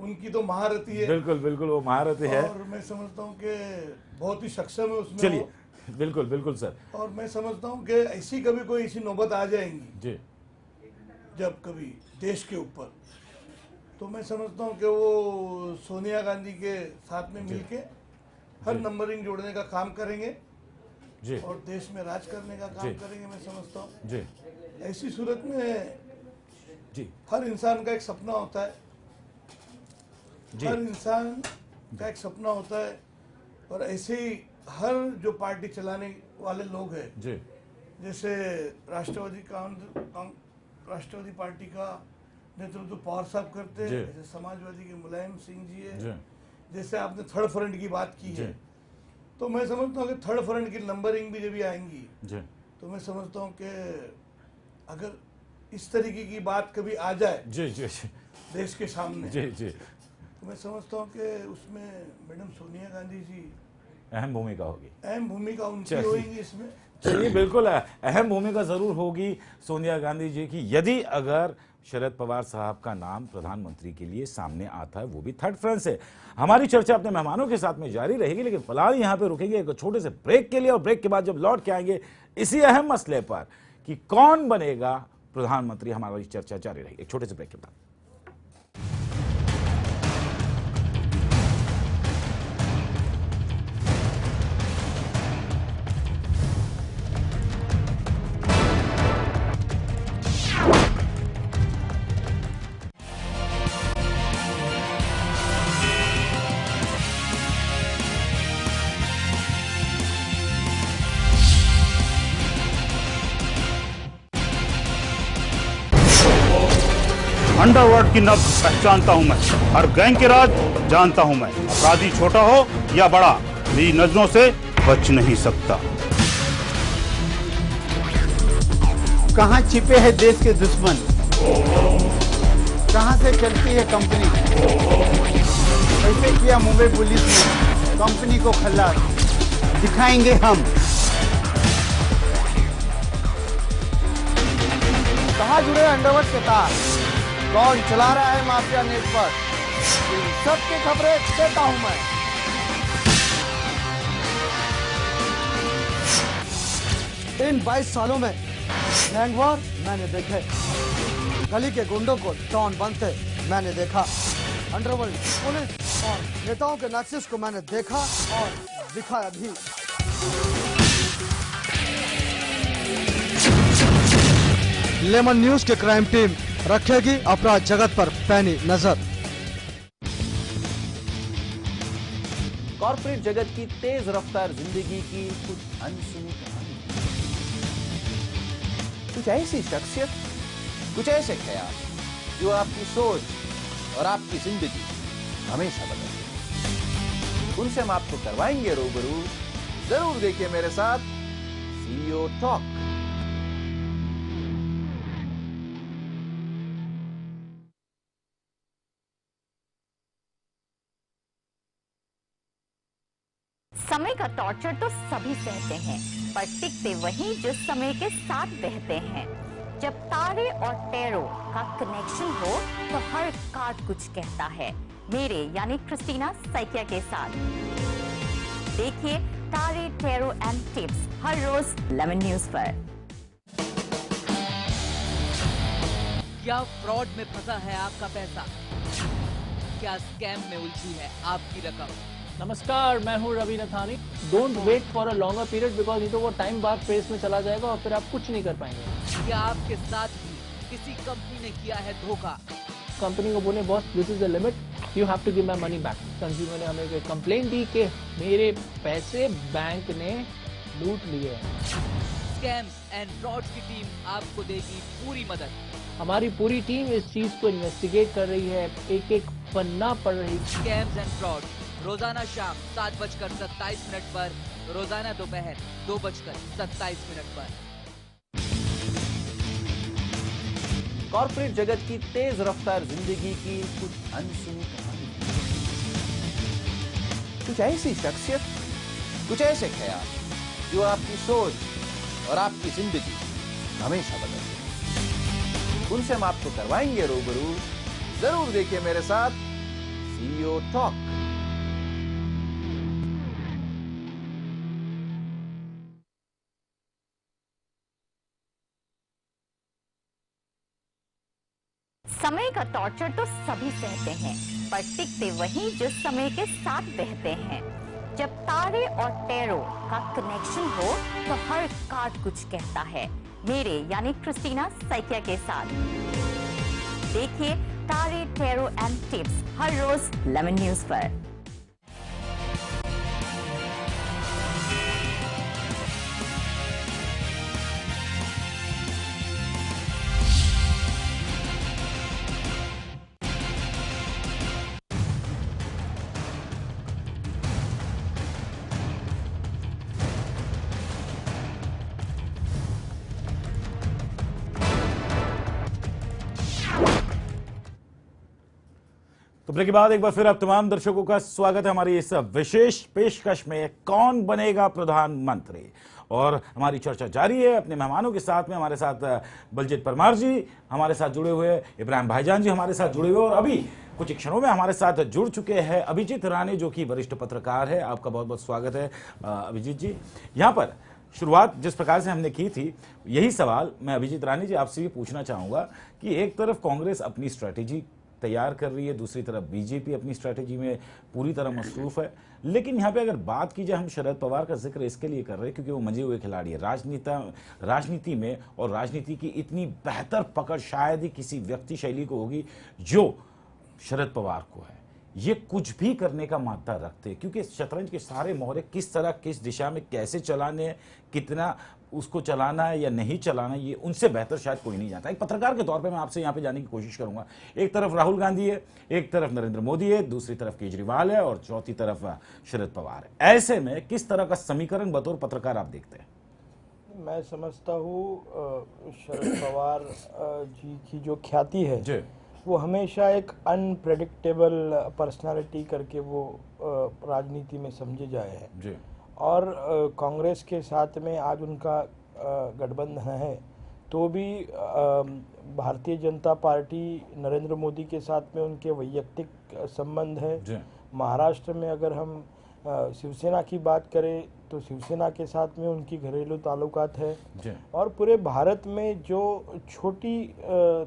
उनकी तो महारती है। बिल्कुल बिल्कुल, वो महारत है और मैं समझता हूँ कि बहुत ही सक्षम है उसमें। चलिए, बिल्कुल बिल्कुल सर। और मैं समझता हूँ कि ऐसी कभी कोई ऐसी नौबत आ जाएंगी जी, जब कभी देश के ऊपर, तो मैं समझता हूँ कि वो सोनिया गांधी के साथ में मिलके हर नंबरिंग जोड़ने का काम करेंगे जी, और देश में राज करने का काम करेंगे। मैं समझता हूँ जी, ऐसी सूरत में जी, हर इंसान का एक सपना होता है, जी। हर इंसान का एक सपना होता है, और ऐसे ही हर जो पार्टी चलाने वाले लोग हैं, जी, जैसे राष्ट्रवादी पार्टी का नेतृत्व पवार साहब करते हैं, जैसे समाजवादी के मुलायम सिंह जी है, जैसे आपने थर्ड फ्रंट की बात की है, तो मैं समझता हूँ कि थर्ड फ्रंट की नंबरिंग भी जब भी आएंगी तो मैं समझता हूँ कि अगर इस तरीके की बात कभी आ जाए देश के सामने, तो मैं समझता हूँ कि उसमें मैडम सोनिया गांधी जी अहम भूमिका होगी, अहम भूमिका उनकी होगी इसमें। चलिए, बिल्कुल अहम भूमिका जरूर होगी सोनिया गांधी जी की, यदि अगर शरद पवार साहब का नाम प्रधानमंत्री के लिए सामने आता है, वो भी थर्ड फ्रंट से। हमारी चर्चा अपने मेहमानों के साथ में जारी रहेगी, लेकिन फिलहाल यहां पे रुकेंगे एक छोटे से ब्रेक के लिए, और ब्रेक के बाद जब लौट के आएंगे इसी अहम मसले पर कि कौन बनेगा प्रधानमंत्री, हमारी चर्चा जारी रहेगी एक छोटे से ब्रेक के बाद। अंडरवर्ल्ड की नब्ज पहचानता हूं मैं, हर गैंग के राज जानता हूं मैं। अपराधी छोटा हो या बड़ा, मेरी नजरों से बच नहीं सकता। कहां छिपे हैं देश के दुश्मन, कहां से चलती है कंपनी, कैसे किया मुंबई पुलिस ने कंपनी को खल्लास, दिखाएंगे हम। कहां जुड़े अंडरवर्ल्ड के तार, कौन चला रहा है माफिया नेटवर्क, इन सबकी खबरें देता हूं मैं। इन 22 सालों में गैंग वॉर मैंने देखे, गली के गुंडों को डॉन बनते मैंने देखा, अंडरवर्ल्ड पुलिस और नेताओं के नक्सिस को मैंने देखा और दिखाया भी। लेमन न्यूज के क्राइम टीम रखेगी अपराध जगत पर पैनी नजर। कॉर्पोरेट जगत की तेज रफ्तार जिंदगी की कुछ अनसुनी कहानी, कुछ ऐसी शख्सियत, कुछ ऐसे ख्याल जो आपकी सोच और आपकी जिंदगी हमेशा बदल दें। उनसे हम आपको करवाएंगे रूबरू। जरूर देखिए मेरे साथ सीईओ टॉक। समय का टॉर्चर तो सभी सहते हैं, पर टिकते वही जो समय के साथ बहते हैं। जब तारे और टैरो का कनेक्शन हो तो हर कार्ड कुछ कहता है, मेरे यानी क्रिस्टीना सैकिया के साथ। देखिए तारे, टैरो एंड टिप्स हर रोज लेमन न्यूज पर। क्या फ्रॉड में फंसा है आपका पैसा? क्या स्कैम में उलझी है आपकी रकम? नमस्कार, मैं हूं Ravi Nathani. Don't wait for a longer period, because ये तो वो टाइम बाद प्रेस में चला जाएगा और फिर आप कुछ नहीं कर पाएंगे। क्या आपके साथ भी किसी कंपनी ने किया है धोखा? कंपनी को बोले boss this is the limit, you have to give my money back. Consumer ने हमें एक कंप्लेंट दी कि मेरे पैसे बैंक ने लूट लिए हैं। स्कैम्स एंड फ्रॉड की टीम आपको देगी पूरी मदद। हमारी पूरी टीम इस चीज को इन्वेस्टिगेट कर रही है, एक एक पन्ना पढ़ रही है। स्कैम्स एंड फ्रॉड रोजाना शाम 7:27 पर, रोजाना दोपहर 2:27 पर। कॉर्पोरेट जगत की तेज रफ्तार जिंदगी की कुछ अनसुनी कहानी, कुछ ऐसी शख्सियत, कुछ ऐसे ख्याल जो आपकी सोच और आपकी जिंदगी हमेशा बदल दें। उनसे हम आपको करवाएंगे रूबरू। जरूर देखिए मेरे साथ सीईओ टॉक। समय का टॉर्चर तो सभी सहते हैं, पर टिकते वही जो समय के साथ बहते हैं। जब तारे और टैरो का कनेक्शन हो तो हर कार्ड कुछ कहता है, मेरे यानी क्रिस्टीना सैकिया के साथ। देखिए तारे, टैरो एंड टिप्स हर रोज लेमन न्यूज पर। तो ब्रेक के बाद एक बार फिर आप तमाम दर्शकों का स्वागत है हमारी इस विशेष पेशकश में, कौन बनेगा प्रधानमंत्री। और हमारी चर्चा जारी है अपने मेहमानों के साथ में। हमारे साथ बलजीत परमार जी हमारे साथ जुड़े हुए, इब्राहिम भाईजान जी हमारे साथ जुड़े हुए, और अभी कुछ क्षणों में हमारे साथ जुड़ चुके हैं अभिजीत राणे, जो कि वरिष्ठ पत्रकार है। आपका बहुत बहुत स्वागत है अभिजीत जी। यहाँ पर शुरुआत जिस प्रकार से हमने की थी, यही सवाल मैं अभिजीत राणे जी आपसे भी पूछना चाहूंगा कि एक तरफ कांग्रेस अपनी स्ट्रैटेजी तैयार कर रही है, दूसरी तरफ बीजेपी अपनी स्ट्रैटेजी में पूरी तरह मसरूफ है, लेकिन यहाँ पे अगर बात की जाए, हम शरद पवार का जिक्र इसके लिए कर रहे हैं क्योंकि वो मंजे हुए खिलाड़ी है राजनीति में, और राजनीति की इतनी बेहतर पकड़ शायद ही किसी व्यक्ति शैली को होगी जो शरद पवार को है। ये कुछ भी करने का मादा रखते हैं क्योंकि शतरंज के सारे मोहरे किस तरह किस दिशा में कैसे चलाने हैं, कितना उसको चलाना है या नहीं चलाना है, ये उनसे बेहतर शायद कोई नहीं जानता। एक पत्रकार के तौर पे मैं आपसे यहाँ पे जाने की कोशिश करूंगा। एक तरफ राहुल गांधी है, एक तरफ नरेंद्र मोदी है, दूसरी तरफ केजरीवाल है और चौथी तरफ शरद पवार है। ऐसे में किस तरह का समीकरण बतौर पत्रकार आप देखते हैं? मैं समझता हूँ शरद पवार जी की जो ख्याति है वो हमेशा एक अनप्रेडिक्टेबल पर्सनालिटी करके वो राजनीति में समझे जाए हैं। और कांग्रेस के साथ में आज उनका गठबंधन है, तो भी भारतीय जनता पार्टी नरेंद्र मोदी के साथ में उनके वैयक्तिक संबंध है। महाराष्ट्र में अगर हम शिवसेना की बात करें तो शिवसेना के साथ में उनकी घरेलू ताल्लुकात है। और पूरे भारत में जो छोटी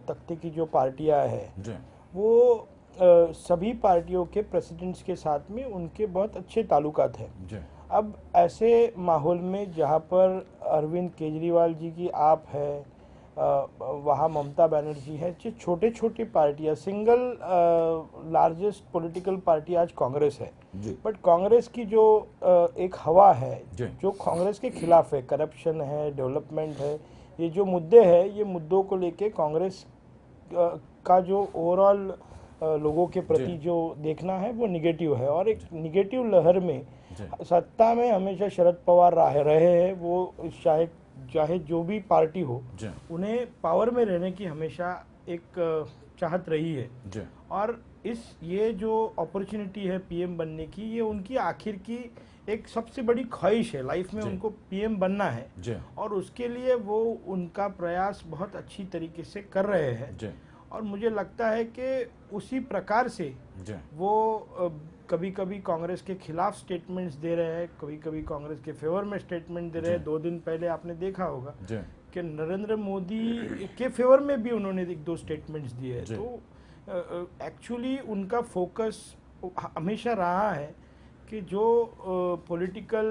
तख्ते की जो पार्टियां हैं वो सभी पार्टियों के प्रेसिडेंट्स के साथ में उनके बहुत अच्छे ताल्लुकात हैं। अब ऐसे माहौल में जहाँ पर अरविंद केजरीवाल जी की आप है, वहाँ ममता बनर्जी है, जो छोटे छोटे पार्टियाँ, सिंगल लार्जेस्ट पॉलिटिकल पार्टी आज कांग्रेस है, बट कांग्रेस की जो एक हवा है जो कांग्रेस के खिलाफ है, करप्शन है, डेवलपमेंट है, ये जो मुद्दे हैं, ये मुद्दों को लेके कांग्रेस का जो ओवरऑल लोगों के प्रति जो देखना है वो निगेटिव है। और एक निगेटिव लहर में सत्ता में हमेशा शरद पवार रहे हैं। वो चाहे जो भी पार्टी हो, उन्हें पावर में रहने की हमेशा एक चाहत रही है। और ये जो अपॉर्चुनिटी है पीएम बनने की, ये उनकी आखिर की एक सबसे बड़ी ख्वाहिश है। लाइफ में उनको पीएम बनना है और उसके लिए वो उनका प्रयास बहुत अच्छी तरीके से कर रहे हैं। और मुझे लगता है कि उसी प्रकार से वो कभी कभी कांग्रेस के खिलाफ स्टेटमेंट्स दे रहे हैं, कभी कभी कांग्रेस के फेवर में स्टेटमेंट दे रहे हैं। 2 दिन पहले आपने देखा होगा कि नरेंद्र मोदी के फेवर में भी उन्होंने 1-2 स्टेटमेंट्स दिए हैं। तो एक्चुअली उनका फोकस हमेशा रहा है कि जो पॉलिटिकल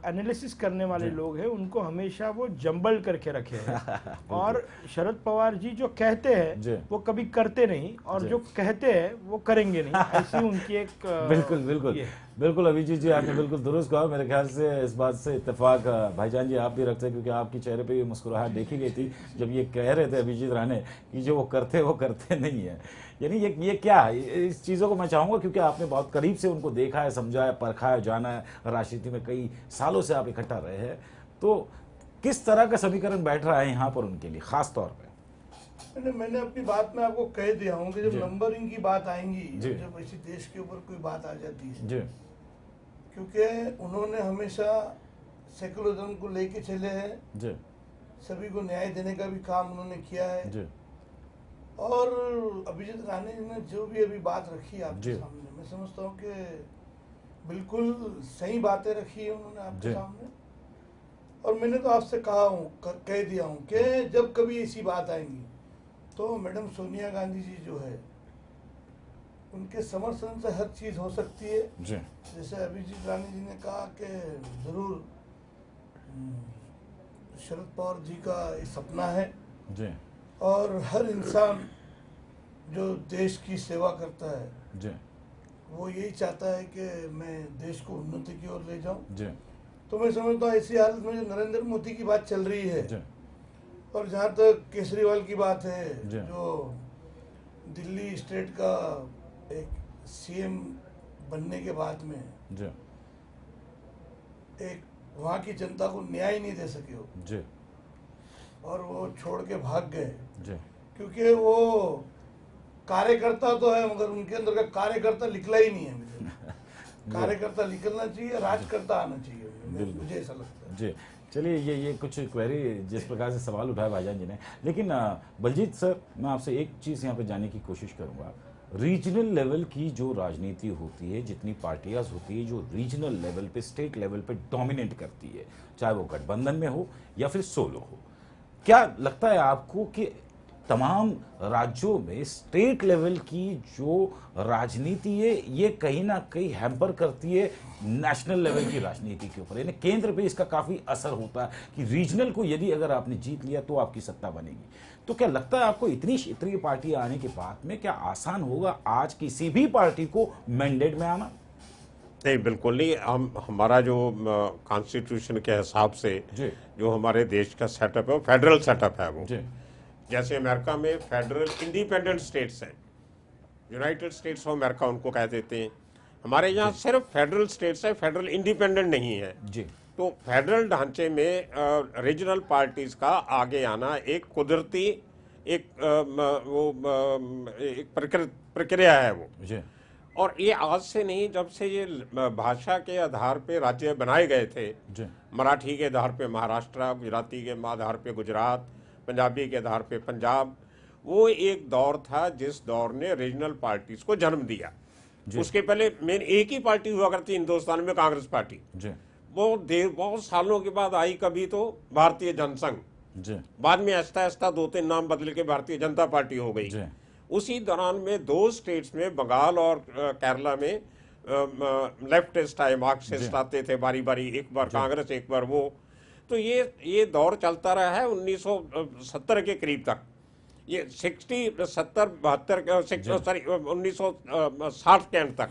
एनालिसिस करने वाले लोग हैं उनको हमेशा वो जंबल करके रखे हैं। और शरद पवार जी जो कहते हैं वो कभी करते नहीं, और जो कहते हैं वो करेंगे नहीं, ऐसी उनकी एक बिल्कुल बिल्कुल बिल्कुल अभिजीत जी आपने बिल्कुल दुरुस्त कहा। मेरे ख्याल से इस बात से इत्तेफाक भाईजान जी आप भी रखते हैं, क्योंकि आपके चेहरे पे ये मुस्कुराहट देखी गई थी जब ये कह रहे थे अभिजीत राणे कि जो वो करते नहीं है। यानी ये क्या है, इस चीज़ों को मैं चाहूँगा क्योंकि आपने बहुत करीब से उनको देखा है, समझा है, परखा है, जाना है, राजनीति में कई सालों से आप इकट्ठा रहे हैं, तो किस तरह का समीकरण बैठ रहा है यहाँ पर उनके लिए खास तौर पर? मैंने अपनी बात में आपको कह दिया हूँ कि जब नंबरिंग की बात आएंगी, जब इसी देश के ऊपर कोई बात आ जाती है, क्योंकि उन्होंने हमेशा सेकुलरिज्म को लेके चले हैं, सभी को न्याय देने का भी काम उन्होंने किया है। और अभिजीत राणे जी ने जो भी अभी बात रखी आपके सामने, मैं समझता हूँ कि बिल्कुल सही बातें रखी है उन्होंने आपके सामने। और मैंने तो आपसे कह दिया हूँ कि जब कभी ऐसी बात आएंगी तो मैडम सोनिया गांधी जी जो है उनके समर्थन से हर चीज हो सकती है। जैसे अभिजीत राणे जी ने कहा कि जरूर शरद पवार जी का ये सपना है और हर इंसान जो देश की सेवा करता है वो यही चाहता है कि मैं देश को उन्नति की ओर ले जाऊं। तो मैं समझता हूँ ऐसी हालत में जो नरेंद्र मोदी की बात चल रही है और जहाँ तक केजरीवाल की बात है, जो दिल्ली स्टेट का एक सीएम बनने के बाद में एक वहाँ की जनता को न्याय नहीं दे सके हो और वो छोड़ के भाग गए, क्योंकि वो कार्यकर्ता तो है मगर उनके अंदर का कार्यकर्ता निकला ही नहीं है मुझे। कार्यकर्ता निकलना चाहिए, राजकर्ता आना चाहिए, मुझे ऐसा लगता है जी। चलिए ये कुछ क्वेरी जिस प्रकार से सवाल उठाया भाईजान जी ने, लेकिन बलजीत सर मैं आपसे एक चीज़ यहाँ पे जानने की कोशिश करूँगा। रीजनल लेवल की जो राजनीति होती है, जितनी पार्टियां होती है जो रीजनल लेवल पे, स्टेट लेवल पे डोमिनेट करती है, चाहे वो गठबंधन में हो या फिर सोलो हो, क्या लगता है आपको कि तमाम राज्यों में स्टेट लेवल की जो राजनीति है ये कहीं ना कहीं हैम्पर करती है नेशनल लेवल की राजनीति के ऊपर, यानी केंद्र पे इसका काफी असर होता है कि रीजनल को यदि अगर आपने जीत लिया तो आपकी सत्ता बनेगी। तो क्या लगता है आपको इतनी क्षेत्रीय पार्टी आने के बाद में क्या आसान होगा आज किसी भी पार्टी को मैंडेट में आना? नहीं, बिल्कुल नहीं। हमारा जो कॉन्स्टिट्यूशन के हिसाब से जो हमारे देश का सेटअप है वो फेडरल सेटअप है। वो जैसे अमेरिका में फेडरल इंडिपेंडेंट स्टेट्स हैं, यूनाइटेड स्टेट्स ऑफ अमेरिका उनको कह देते हैं। हमारे यहाँ सिर्फ फेडरल स्टेट्स है, फेडरल इंडिपेंडेंट नहीं है जी। तो फेडरल ढांचे में रीजनल पार्टीज का आगे आना एक कुदरती एक प्रक्रिया है वो जी। और ये आज से नहीं, जब से ये भाषा के आधार पे राज्य बनाए गए थे, मराठी के आधार पे महाराष्ट्र, गुजराती के आधार पे गुजरात, पंजाबी के आधार पे पंजाब, वो एक दौर था जिस दौर ने रीजनल पार्टीज को जन्म दिया। उसके पहले मेन एक ही पार्टी हुआ करती हिंदुस्तान में, कांग्रेस पार्टी। वो बहुत सालों के बाद आई, कभी तो भारतीय जनसंघ, बाद में आहिस्ता आहिस्ता 2-3 नाम बदल के भारतीय जनता पार्टी हो गई। उसी दौरान में 2 स्टेट्स में, बंगाल और केरला में लेफ्टिस्ट आए, मार्क्सिस्ट आते थे बारी बारी, एक बार कांग्रेस एक बार वो। तो ये दौर चलता रहा है 1970 के करीब तक। ये 1960 के अंत तक।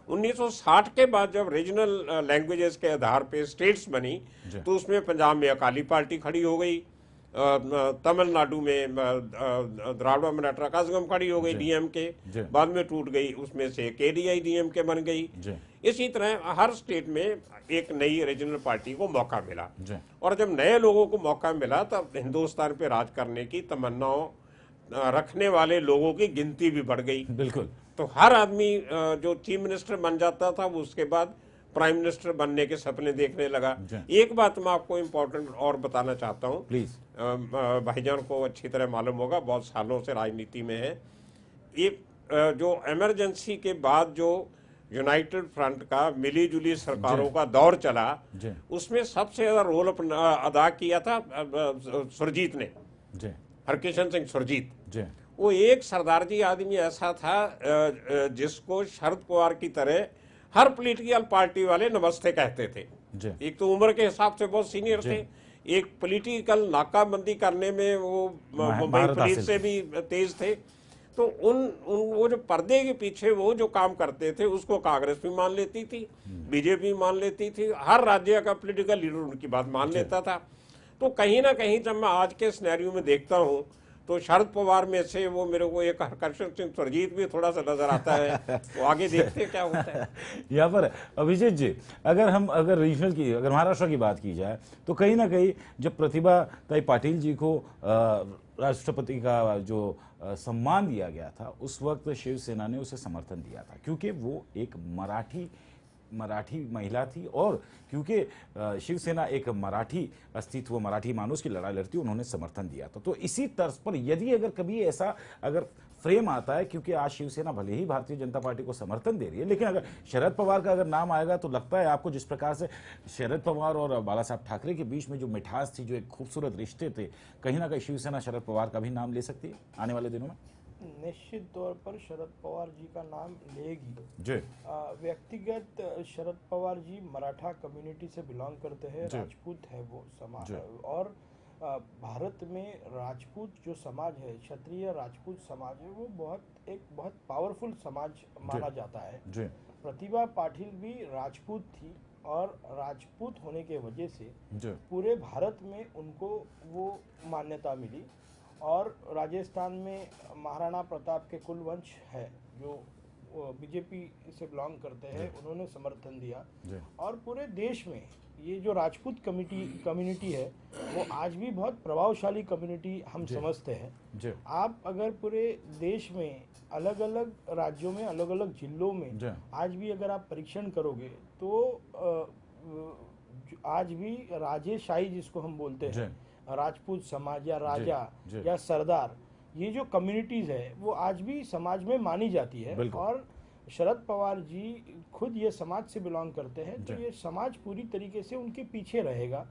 1960 के बाद जब रीजनल लैंग्वेजेस के आधार पे स्टेट्स बनी तो उसमें पंजाब में अकाली पार्टी खड़ी हो गई, तमिलनाडु में द्राविड़ मुनेत्र कझगम खड़ी हो गई डीएमके, बाद में टूट गई, उसमें से केडीआई डीएमके बन गई। इसी तरह हर स्टेट में एक नई रीजनल पार्टी को मौका मिला, और जब नए लोगों को मौका मिला तब हिंदुस्तान पे राज करने की तमन्नाओं रखने वाले लोगों की गिनती भी बढ़ गई। बिल्कुल। तो हर आदमी जो चीफ मिनिस्टर बन जाता था वो उसके बाद प्राइम मिनिस्टर बनने के सपने देखने लगा। एक बात मैं आपको इम्पोर्टेंट और बताना चाहता हूँ, प्लीज। भाईजान को अच्छी तरह मालूम होगा, बहुत सालों से राजनीति में है। ये जो इमरजेंसी के बाद जो यूनाइटेड फ्रंट का मिली जुली सरकारों का दौर चला, उसमें सबसे ज्यादा रोल अदा किया था सुरजीत ने, हरकिशन सिंह सुरजीत। वो एक सरदार जी आदमी ऐसा था जिसको शरद पवार की तरह हर पॉलिटिकल पार्टी वाले नमस्ते कहते थे। एक तो उम्र के हिसाब से बहुत सीनियर थे, एक पॉलिटिकल नाकाबंदी करने में वो मुंबई पुलिस से भी तेज थे। तो वो जो पर्दे के पीछे वो जो काम करते थे उसको कांग्रेस भी मान लेती थी, बीजेपी मान लेती थी, हर राज्य का पॉलिटिकल लीडर उनकी बात मान लेता था। तो कहीं ना कहीं जब मैं आज के सिनेरियो में देखता हूँ तो शरद पवार में से वो मेरे को एक हरकिशन सिंह सुरजीत भी थोड़ा सा नजर आता है। वो आगे देखते क्या होता है। यहाँ पर अभिजीत जी, अगर रीजनल की, अगर महाराष्ट्र की बात की जाए तो कहीं ना कहीं जब प्रतिभा ताई पाटिल जी को राष्ट्रपति का जो सम्मान दिया गया था उस वक्त शिवसेना ने उसे समर्थन दिया था, क्योंकि वो एक मराठी महिला थी और क्योंकि शिवसेना एक मराठी अस्तित्व, मराठी मानुष की लड़ाई लड़ती, उन्होंने समर्थन दिया था। तो इसी तर्ज पर यदि अगर कभी ऐसा अगर फ्रेम आता है, क्योंकि आज शिवसेना भले ही भारतीय जनता पार्टी को समर्थन दे रही है, लेकिन अगर शरद पवार का अगर नाम आएगा तो लगता है आपको जिस प्रकार से शरद पवार और बाला साहब ठाकरे के बीच में जो मिठास थी, जो एक खूबसूरत रिश्ते थे, कहीं ना कहीं शिवसेना शरद पवार का भी नाम ले सकती है आने वाले दिनों में? निश्चित तौर पर शरद पवार जी का नाम लेगी जी। व्यक्तिगत शरद पवार जी मराठा कम्युनिटी से बिलोंग करते हैं, राजपूत है वो समाज, और भारत में राजपूत जो समाज है, क्षत्रिय राजपूत समाज है, वो बहुत पावरफुल समाज माना जाता है। प्रतिभा पाटिल भी राजपूत थी और राजपूत होने के वजह से पूरे भारत में उनको वो मान्यता मिली। और राजस्थान में महाराणा प्रताप के कुलवंश है जो बीजेपी से बिलोंग करते हैं, उन्होंने समर्थन दिया। और पूरे देश में ये जो राजपूत कम्युनिटी है वो आज भी बहुत प्रभावशाली कम्युनिटी हम समझते हैं। आप अगर पूरे देश में अलग अलग राज्यों में, अलग अलग जिलों में आज भी अगर आप परीक्षण करोगे तो आज भी राजेशाही जिसको हम बोलते हैं, राजपूत समाज या राजा या सरदार, ये जो कम्युनिटीज है वो आज भी समाज में मानी जाती है। और शरद पवार जी खुद ये समाज से बिलोंग करते हैं, तो ये समाज पूरी तरीके से उनके पीछे रहेगा।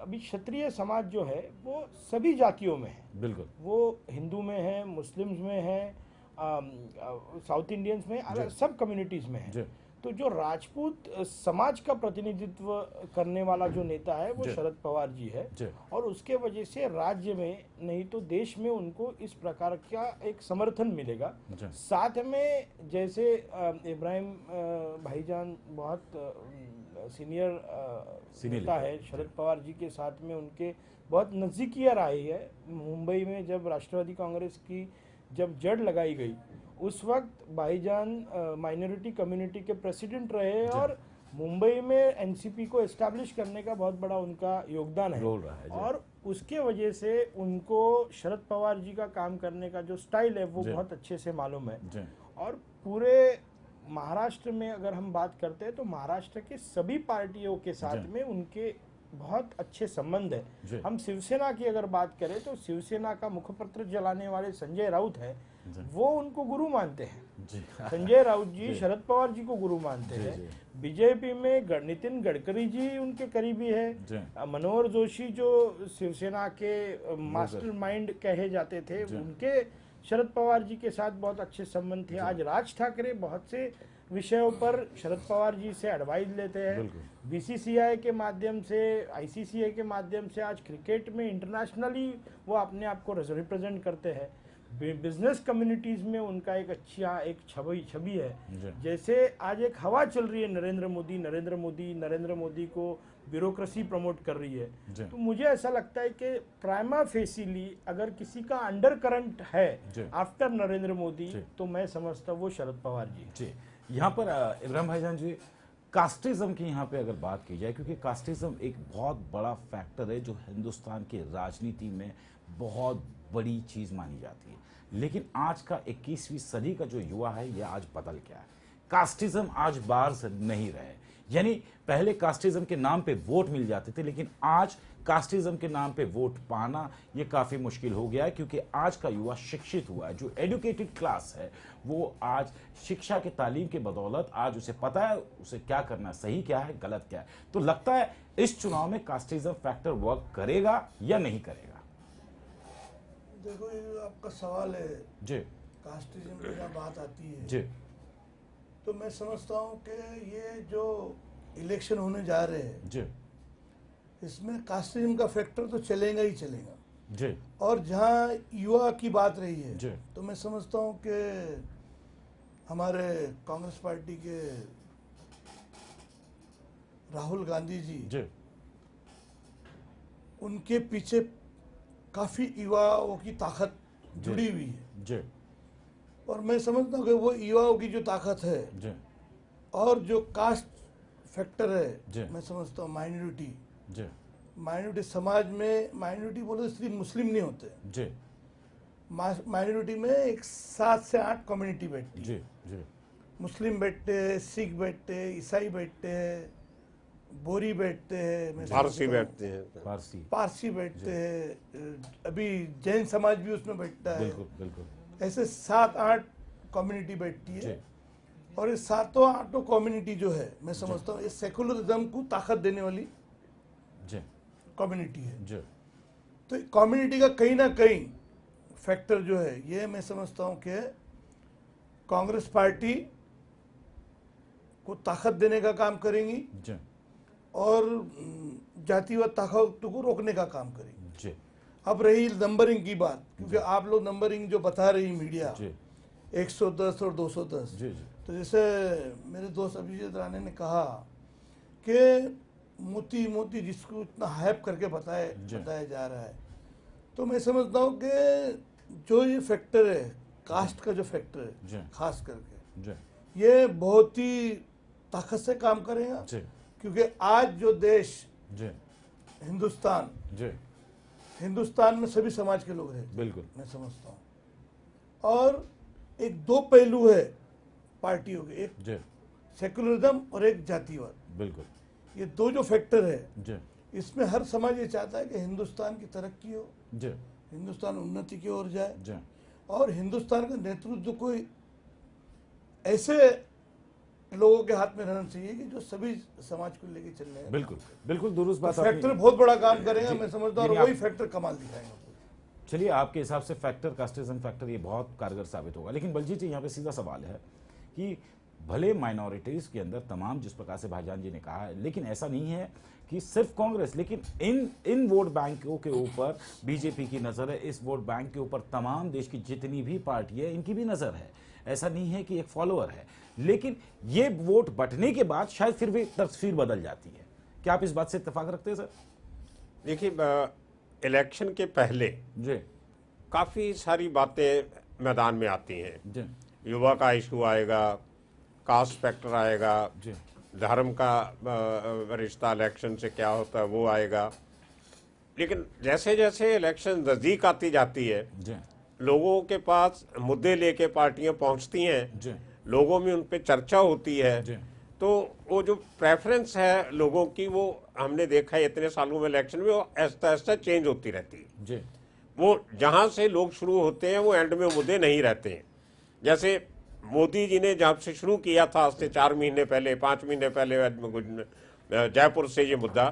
अभी क्षत्रिय समाज जो है वो सभी जातियों में है, बिल्कुल, वो हिंदू में है, मुस्लिम्स में है, साउथ इंडियंस में, अलग सब कम्युनिटीज में है। तो जो राजपूत समाज का प्रतिनिधित्व करने वाला जो नेता है वो शरद पवार जी है, और उसके वजह से राज्य में नहीं तो देश में उनको इस प्रकार का एक समर्थन मिलेगा। साथ में जैसे इब्राहिम भाईजान बहुत सीनियर नेता है, शरद पवार जी के साथ में उनके बहुत नजदीकियां रही है। मुंबई में जब राष्ट्रवादी कांग्रेस की जब जड़ लगाई गई उस वक्त भाईजान माइनॉरिटी कम्युनिटी के प्रेसिडेंट रहे, और मुंबई में एनसीपी को एस्टैब्लिश करने का बहुत बड़ा उनका योगदान है। और उसके वजह से उनको शरद पवार जी का काम करने का जो स्टाइल है वो बहुत अच्छे से मालूम है। और पूरे महाराष्ट्र में अगर हम बात करते हैं तो महाराष्ट्र के सभी पार्टियों के साथ में उनके बहुत अच्छे संबंध है। हम शिवसेना की अगर बात करें तो शिवसेना का मुखपत्र चलाने वाले संजय राउत है, वो उनको गुरु मानते हैं। संजय राउत जी शरद पवार जी को गुरु मानते हैं। बीजेपी में नितिन गडकरी जी उनके करीबी है। मनोहर जोशी जो शिवसेना के मास्टरमाइंड कहे जाते थे, उनके शरद पवार जी के साथ बहुत अच्छे संबंध थे। आज राज ठाकरे बहुत से विषयों पर शरद पवार जी से एडवाइस लेते हैं। बीसीसीआई के माध्यम से, आईसीसीआई के माध्यम से आज क्रिकेट में इंटरनेशनली वो अपने आप को रिप्रेजेंट करते हैं। बिजनेस कम्युनिटीज में उनका एक अच्छा एक छवि है। जैसे आज एक हवा चल रही है नरेंद्र मोदी को ब्यूरोक्रेसी प्रमोट कर रही है, तो मुझे ऐसा लगता है कि प्राइमा फेसिली अगर किसी का अंडर करंट है आफ्टर नरेंद्र मोदी, तो मैं समझता हूँ वो शरद पवार जी। यहाँ पर इब्राहिम भाईजान जी, कास्टिज्म की यहाँ पे अगर बात की जाए, क्योंकि कास्टिज्म एक बहुत बड़ा फैक्टर है जो हिंदुस्तान की राजनीति में बहुत बड़ी चीज मानी जाती है, लेकिन आज का 21वीं सदी का जो युवा है ये आज बदल गया है। कास्टिज्म आज बाहर से नहीं रहे, यानी पहले कास्टिज्म के नाम पे वोट मिल जाते थे, लेकिन आज कास्टिज्म के नाम पे वोट पाना ये काफी मुश्किल हो गया है, क्योंकि आज का युवा शिक्षित हुआ है। जो एजुकेटेड क्लास है वो आज शिक्षा के तालीम के बदौलत आज उसे पता है उसे क्या करना, सही क्या है, गलत क्या है। तो लगता है इस चुनाव में कास्टिज्म फैक्टर वर्क करेगा या नहीं करेगा? देखो, ये आपका सवाल है जी, कास्टिज्म की जब बात आती है जी, तो मैं समझता हूँ कि ये जो इलेक्शन होने जा रहे हैं जी, इसमें कास्टिज्म का फैक्टर तो चलेगा ही चलेगा जी। और जहाँ युवा की बात रही है जी, तो मैं समझता हूँ कि हमारे कांग्रेस पार्टी के राहुल गांधी जी, उनके पीछे काफी युवाओं की ताकत जुड़ी हुई है जी। और मैं समझता हूँ कि वो युवाओं की जो ताकत है जी, और जो कास्ट फैक्टर जी, है, मैं समझता हूँ जी, समाज में माइनॉरिटी बोले सिर्फ मुस्लिम नहीं होते जी, माइनॉरिटी में एक 7 से 8 कम्युनिटी बैठती जी, जी, मुस्लिम बैठते हैं, सिख बैठते हैं, ईसाई बैठते हैं, बोरी बैठते हैं, पारसी बैठते हैं, अभी जैन समाज भी उसमें बैठता है। बिल्कुल, बिल्कुल। ऐसे 7-8 कम्युनिटी बैठती है और ये 7-8 कम्युनिटी जो है, मैं समझता हूँ ये सेकुलरिज्म को ताकत देने वाली कम्युनिटी है। तो कम्युनिटी का कहीं ना कहीं फैक्टर जो है, ये मैं समझता हूँ कि कांग्रेस पार्टी को ताकत देने का काम करेंगी और जातिवाद ताकत को रोकने का काम करेंगे। अब रही नंबरिंग की बात, क्योंकि आप लोग नंबरिंग जो बता रही मीडिया 110 और 210, तो जैसे मेरे दोस्त अभिजीत राणे ने कहा कि मोती जिसको इतना हाइप करके बताया जा रहा है, तो मैं समझता हूँ कि जो ये फैक्टर है कास्ट का जो फैक्टर है खास करके, ये बहुत ही ताकत से काम करेगा, क्योंकि आज जो देश हिंदुस्तान में सभी समाज के लोग हैं, बिल्कुल मैं समझता हूँ। और एक दो पहलू है पार्टियों के, एक सेकुलरिज्म और एक जातिवाद, बिल्कुल ये दो जो फैक्टर है, इसमें हर समाज ये चाहता है कि हिंदुस्तान की तरक्की हो, हिंदुस्तान उन्नति की ओर जाए, और हिंदुस्तान का नेतृत्व कोई ऐसे लोगों के हाथ में रहना चाहिए कि जो सभी समाज को लेके चल रहे हैं। बिल्कुल बिल्कुल दुरुस्त बात। फैक्टर बहुत बड़ा काम करेगा, मैं समझता हूँ, और वही फैक्टर कमाल दिखाएगा। चलिए, आपके हिसाब से फैक्टर, कास्टिज्म फैक्टर, ये बहुत कारगर साबित होगा। लेकिन बलजीत जी, यहाँ पे सीधा सवाल है कि भले माइनॉरिटीज के अंदर तमाम, जिस प्रकार से भाईजान जी ने कहा है, लेकिन ऐसा नहीं है कि सिर्फ कांग्रेस, लेकिन इन वोट बैंकों के ऊपर बीजेपी की नजर है, इस वोट बैंक के ऊपर तमाम देश की जितनी भी पार्टी है इनकी भी नजर है। ऐसा नहीं है कि एक फॉलोअर है, लेकिन ये वोट बंटने के बाद शायद फिर भी तस्वीर बदल जाती है। क्या आप इस बात से इत्तेफाक रखते हैं सर? देखिए, इलेक्शन के पहले काफी सारी बातें मैदान में आती हैं। युवा का इशू आएगा, कास्ट फैक्टर आएगा, धर्म का रिश्ता इलेक्शन से क्या होता है वो आएगा। लेकिन जैसे जैसे इलेक्शन नजदीक आती जाती है, लोगों के पास मुद्दे लेके पार्टियां पहुंचती हैं, लोगों में उन पे चर्चा होती है, तो वो जो प्रेफरेंस है लोगों की, वो हमने देखा है इतने सालों में इलेक्शन में, वो ऐसा ऐसा चेंज होती रहती है। वो जहां से लोग शुरू होते हैं वो एंड में मुद्दे नहीं रहते हैं। जैसे मोदी जी ने जब से शुरू किया था, आज से 4 महीने पहले, 5 महीने पहले जयपुर से ये मुद्दा,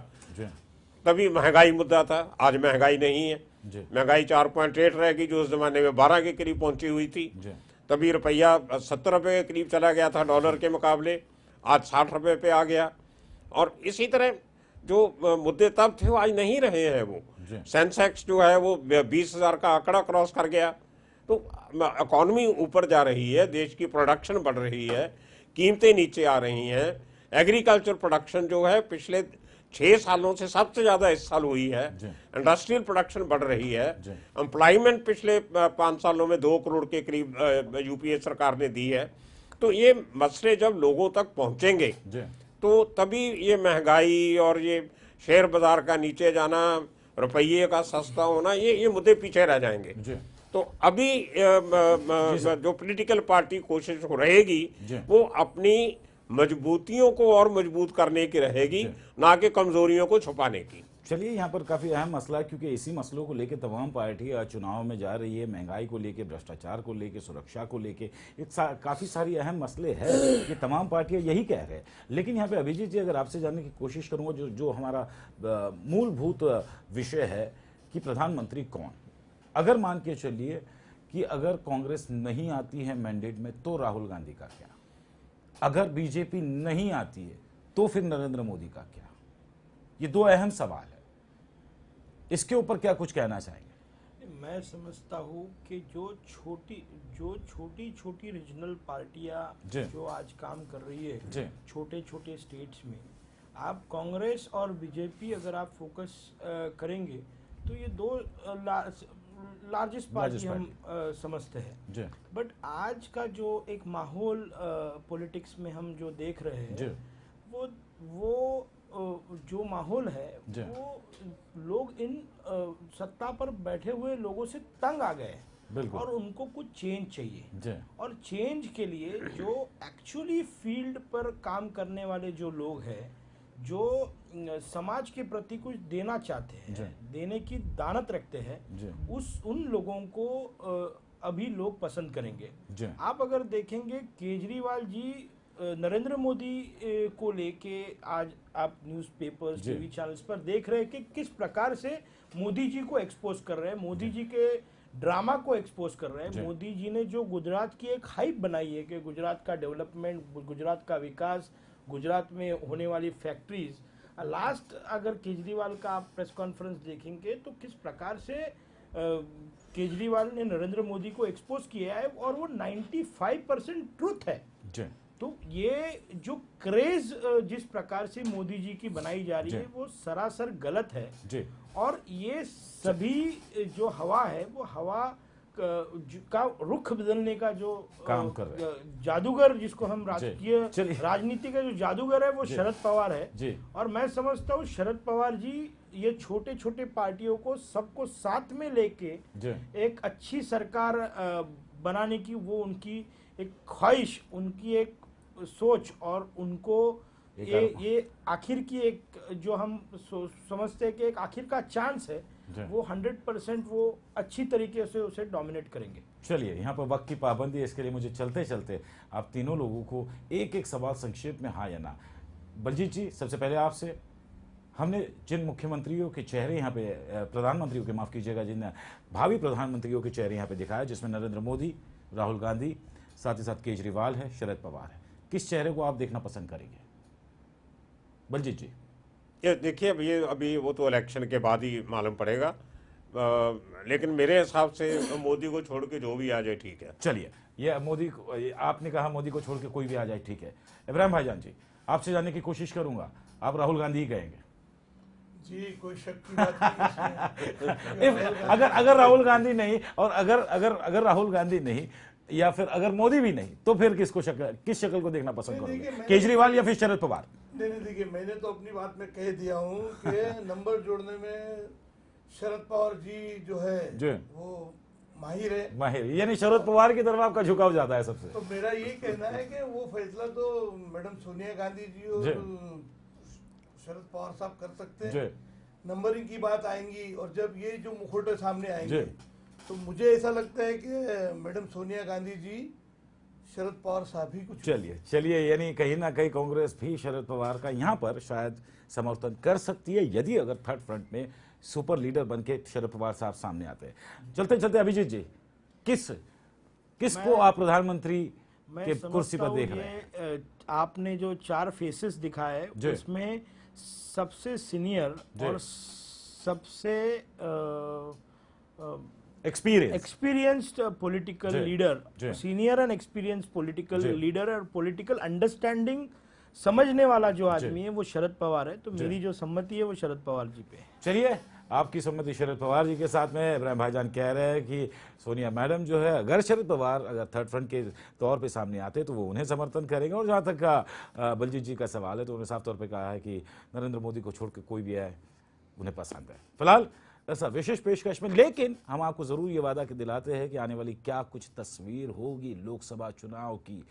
तभी महंगाई मुद्दा था। आज महंगाई नहीं है, महंगाई 4.8 रहेगी, जो उस जमाने में 12 के करीब पहुंची हुई थी। तभी रुपया 70 रुपये के करीब चला गया था डॉलर के मुकाबले, आज 60 रुपये पे आ गया। और इसी तरह जो मुद्दे तब थे वो आज नहीं रहे हैं। वो सेंसेक्स जो है वो 20,000 का आंकड़ा क्रॉस कर गया। तो इकॉनमी ऊपर जा रही है, देश की प्रोडक्शन बढ़ रही है, कीमतें नीचे आ रही हैं। एग्रीकल्चर प्रोडक्शन जो है पिछले 6 सालों से सबसे ज्यादा इस साल हुई है। इंडस्ट्रियल प्रोडक्शन बढ़ रही है। एम्प्लॉयमेंट पिछले 5 सालों में 2 करोड़ के करीब यूपीए सरकार ने दी है। तो ये मसले जब लोगों तक पहुंचेंगे तो तभी ये महंगाई और ये शेयर बाजार का नीचे जाना, रुपये का सस्ता होना, ये मुद्दे पीछे रह जाएंगे। तो अभी जो पॉलिटिकल पार्टी कोशिश रहेगी वो अपनी मजबूतियों को और मजबूत करने की रहेगी, ना कि कमजोरियों को छुपाने की। चलिए, यहाँ पर काफी अहम मसला है, क्योंकि इसी मसलों को लेकर तमाम पार्टियां चुनाव में जा रही है। महंगाई को लेकर, भ्रष्टाचार को लेकर, सुरक्षा को लेकर काफी सारी अहम मसले हैं कि तमाम पार्टियां यही कह रहे हैं। लेकिन यहाँ पे अभिजीत जी, अगर आपसे जानने की कोशिश करूंगा, जो हमारा मूलभूत विषय है कि प्रधानमंत्री कौन, अगर मान के चलिए कि अगर कांग्रेस नहीं आती है मैंडेट में तो राहुल गांधी का क्या, अगर बीजेपी नहीं आती है तो फिर नरेंद्र मोदी का क्या? ये 2 अहम सवाल है। इसके ऊपर क्या कुछ कहना चाहेंगे? मैं समझता हूँ कि जो छोटी रीजनल पार्टियां जो आज काम कर रही है छोटे छोटे स्टेट्स में, आप कांग्रेस और बीजेपी अगर आप फोकस करेंगे तो ये 2 लार्जेस्ट पार्टी हम समझते हैं। बट आज का जो एक माहौल पॉलिटिक्स में हम जो देख रहे हैं, वो जो माहौल है, वो लोग इन सत्ता पर बैठे हुए लोगों से तंग आ गए और उनको कुछ चेंज चाहिए। और चेंज के लिए जो एक्चुअली फील्ड पर काम करने वाले जो लोग हैं, जो समाज के प्रति कुछ देना चाहते हैं, देने की दानत रखते हैं, उन लोगों को अभी लोग पसंद करेंगे। आप अगर देखेंगे, केजरीवाल जी नरेंद्र मोदी को लेके आज आप न्यूज़पेपर्स, टीवी चैनल्स पर देख रहे हैं कि किस प्रकार से मोदी जी को एक्सपोज कर रहे हैं, मोदी जी के ड्रामा को एक्सपोज कर रहे हैं। मोदी जी ने जो गुजरात की एक हाइप बनाई है कि गुजरात का डेवलपमेंट, गुजरात का विकास, गुजरात में होने वाली फैक्ट्रीज, लास्ट अगर केजरीवाल का आप प्रेस कॉन्फ्रेंस देखेंगे तो किस प्रकार से केजरीवाल ने नरेंद्र मोदी को एक्सपोज किया है, और वो 95% ट्रुथ है। तो ये जो क्रेज जिस प्रकार से मोदी जी की बनाई जा रही है वो सरासर गलत है। और ये सभी जो हवा है वो हवा का रुख बदलने का जो काम कर रहे हैं, जादूगर जिसको हम राजकीय राजनीति का जो जादूगर है वो शरद पवार है जी। और मैं समझता हूँ शरद पवार जी ये छोटे छोटे पार्टियों को सबको साथ में लेके एक अच्छी सरकार बनाने की वो उनकी एक ख्वाहिश, उनकी एक सोच और उनको ये आखिर की एक जो हम समझते हैं कि एक आखिर का चांस है, वो 100% वो अच्छी तरीके से उसे डोमिनेट करेंगे। चलिए, यहाँ पर वक्त की पाबंदी है, इसके लिए मुझे चलते चलते आप तीनों लोगों को एक एक सवाल संक्षेप में हाँ या ना। बलजीत जी, सबसे पहले आपसे, हमने जिन मुख्यमंत्रियों के चेहरे यहाँ पे, प्रधानमंत्रियों के माफ कीजिएगा, जिन भावी प्रधानमंत्रियों के चेहरे यहाँ पे दिखाया, जिसमें नरेंद्र मोदी, राहुल गांधी, साथ ही साथ केजरीवाल है, शरद पवार है, किस चेहरे को आप देखना पसंद करेंगे? बलजीत जी। ये देखिए, अभी वो तो इलेक्शन के बाद ही मालूम पड़ेगा, लेकिन मेरे हिसाब से मोदी को छोड़ के जो भी आ जाए ठीक है। चलिए, ये मोदी को, आपने कहा मोदी को छोड़ के कोई भी आ जाए ठीक है। इब्राहिम भाईजान जी, आपसे जानने की कोशिश करूंगा, आप राहुल गांधी ही कहेंगे? जी, कोई शक की बात नहीं। अगर राहुल गांधी नहीं, और अगर राहुल गांधी नहीं या फिर अगर मोदी भी नहीं, तो फिर किस शक्ल को देखना पसंद करोगे, केजरीवाल या फिर शरद पवार? नहीं, देखिए, मैंने तो अपनी बात में कह दिया हूँ कि नंबर जोड़ने में शरद पवार जी जो है वो माहिर है, यानी शरद पवार की तरफ आपका झुकाव ज्यादा है सबसे। तो मेरा ये कहना है कि वो फैसला तो मैडम सोनिया गांधी जी और शरद पवार साहब कर सकते हैं। नंबरिंग की बात आएंगी और जब ये जो मुखौटे सामने आएंगे तो मुझे ऐसा लगता है कि मैडम सोनिया गांधी जी, शरद पवार साहब ही कुछ। चलिए, यानी कहीं ना कहीं कांग्रेस भी शरद पवार का यहाँ पर शायद समर्थन कर सकती है, यदि अगर थर्ड फ्रंट में सुपर लीडर बनके शरद पवार साहब सामने आते हैं। चलते चलते अभिजीत जी, किसको आप प्रधानमंत्री के कुर्सी पर देख रहे हैं? आपने जो 4 फेसेस दिखाए उसमें सबसे सीनियर और सबसे experienced political leader, senior and experienced political leader और पॉलिटिकल अंडरस्टैंडिंग समझने वाला जो आदमी है वो शरद पवार है। तो मेरी जो सम्मति है वो शरद पवार जी पे है। चलिए, आपकी सम्मति शरद पवार जी के साथ में। इब्राहिम भाईजान कह रहे हैं कि सोनिया मैडम जो है, अगर शरद पवार अगर थर्ड फ्रंट के तौर पे सामने आते तो वो उन्हें समर्थन करेंगे। और जहाँ तक का बलजीत जी का सवाल है, तो उन्होंने साफ तौर पे कहा है कि नरेंद्र मोदी को छोड़ के कोई भी आए उन्हें पसंद है। फिलहाल ऐसा विशेष पेशकश में, लेकिन हम आपको जरूर ये वादा दिलाते हैं कि आने वाली क्या कुछ तस्वीर होगी लोकसभा चुनाव की,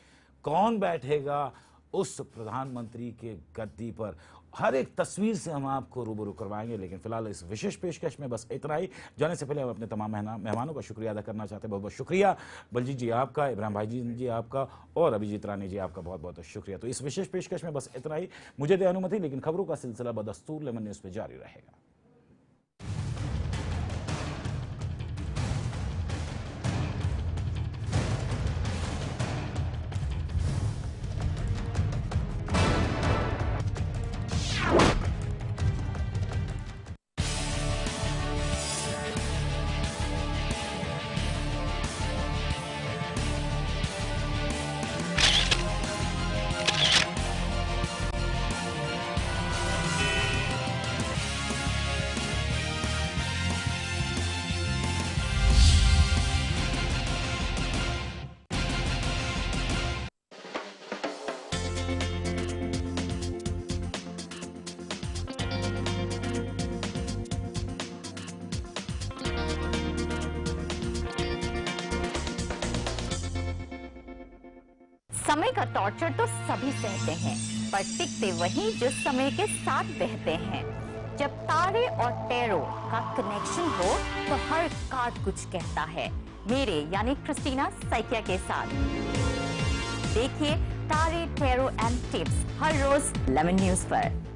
कौन बैठेगा उस प्रधानमंत्री के गद्दी पर, हर एक तस्वीर से हम आपको रूबरू करवाएंगे। लेकिन फिलहाल इस विशेष पेशकश में बस इतना ही। जाने से पहले हम अपने तमाम मेहमानों का शुक्रिया अदा करना चाहते हैं। बहुत बहुत शुक्रिया बलजीत जी आपका, इब्राहिम भाई जी आपका, और अभिजीत रानी जी आपका बहुत बहुत शुक्रिया। तो इस विशेष पेशकश में बस इतना ही, मुझे दे अनुमति, लेकिन खबरों का सिलसिला बदस्तूर लेमन न्यूज़ पे जारी रहेगा। समय का टॉर्चर तो सभी सहते हैं, पर टिकते वही जो समय के साथ बहते हैं। जब तारे और टैरो का कनेक्शन हो तो हर कार्ड कुछ कहता है। मेरे यानी क्रिस्टीना सैकिया के साथ देखिए तारे, टैरो एंड टिप्स हर रोज लेमन न्यूज पर।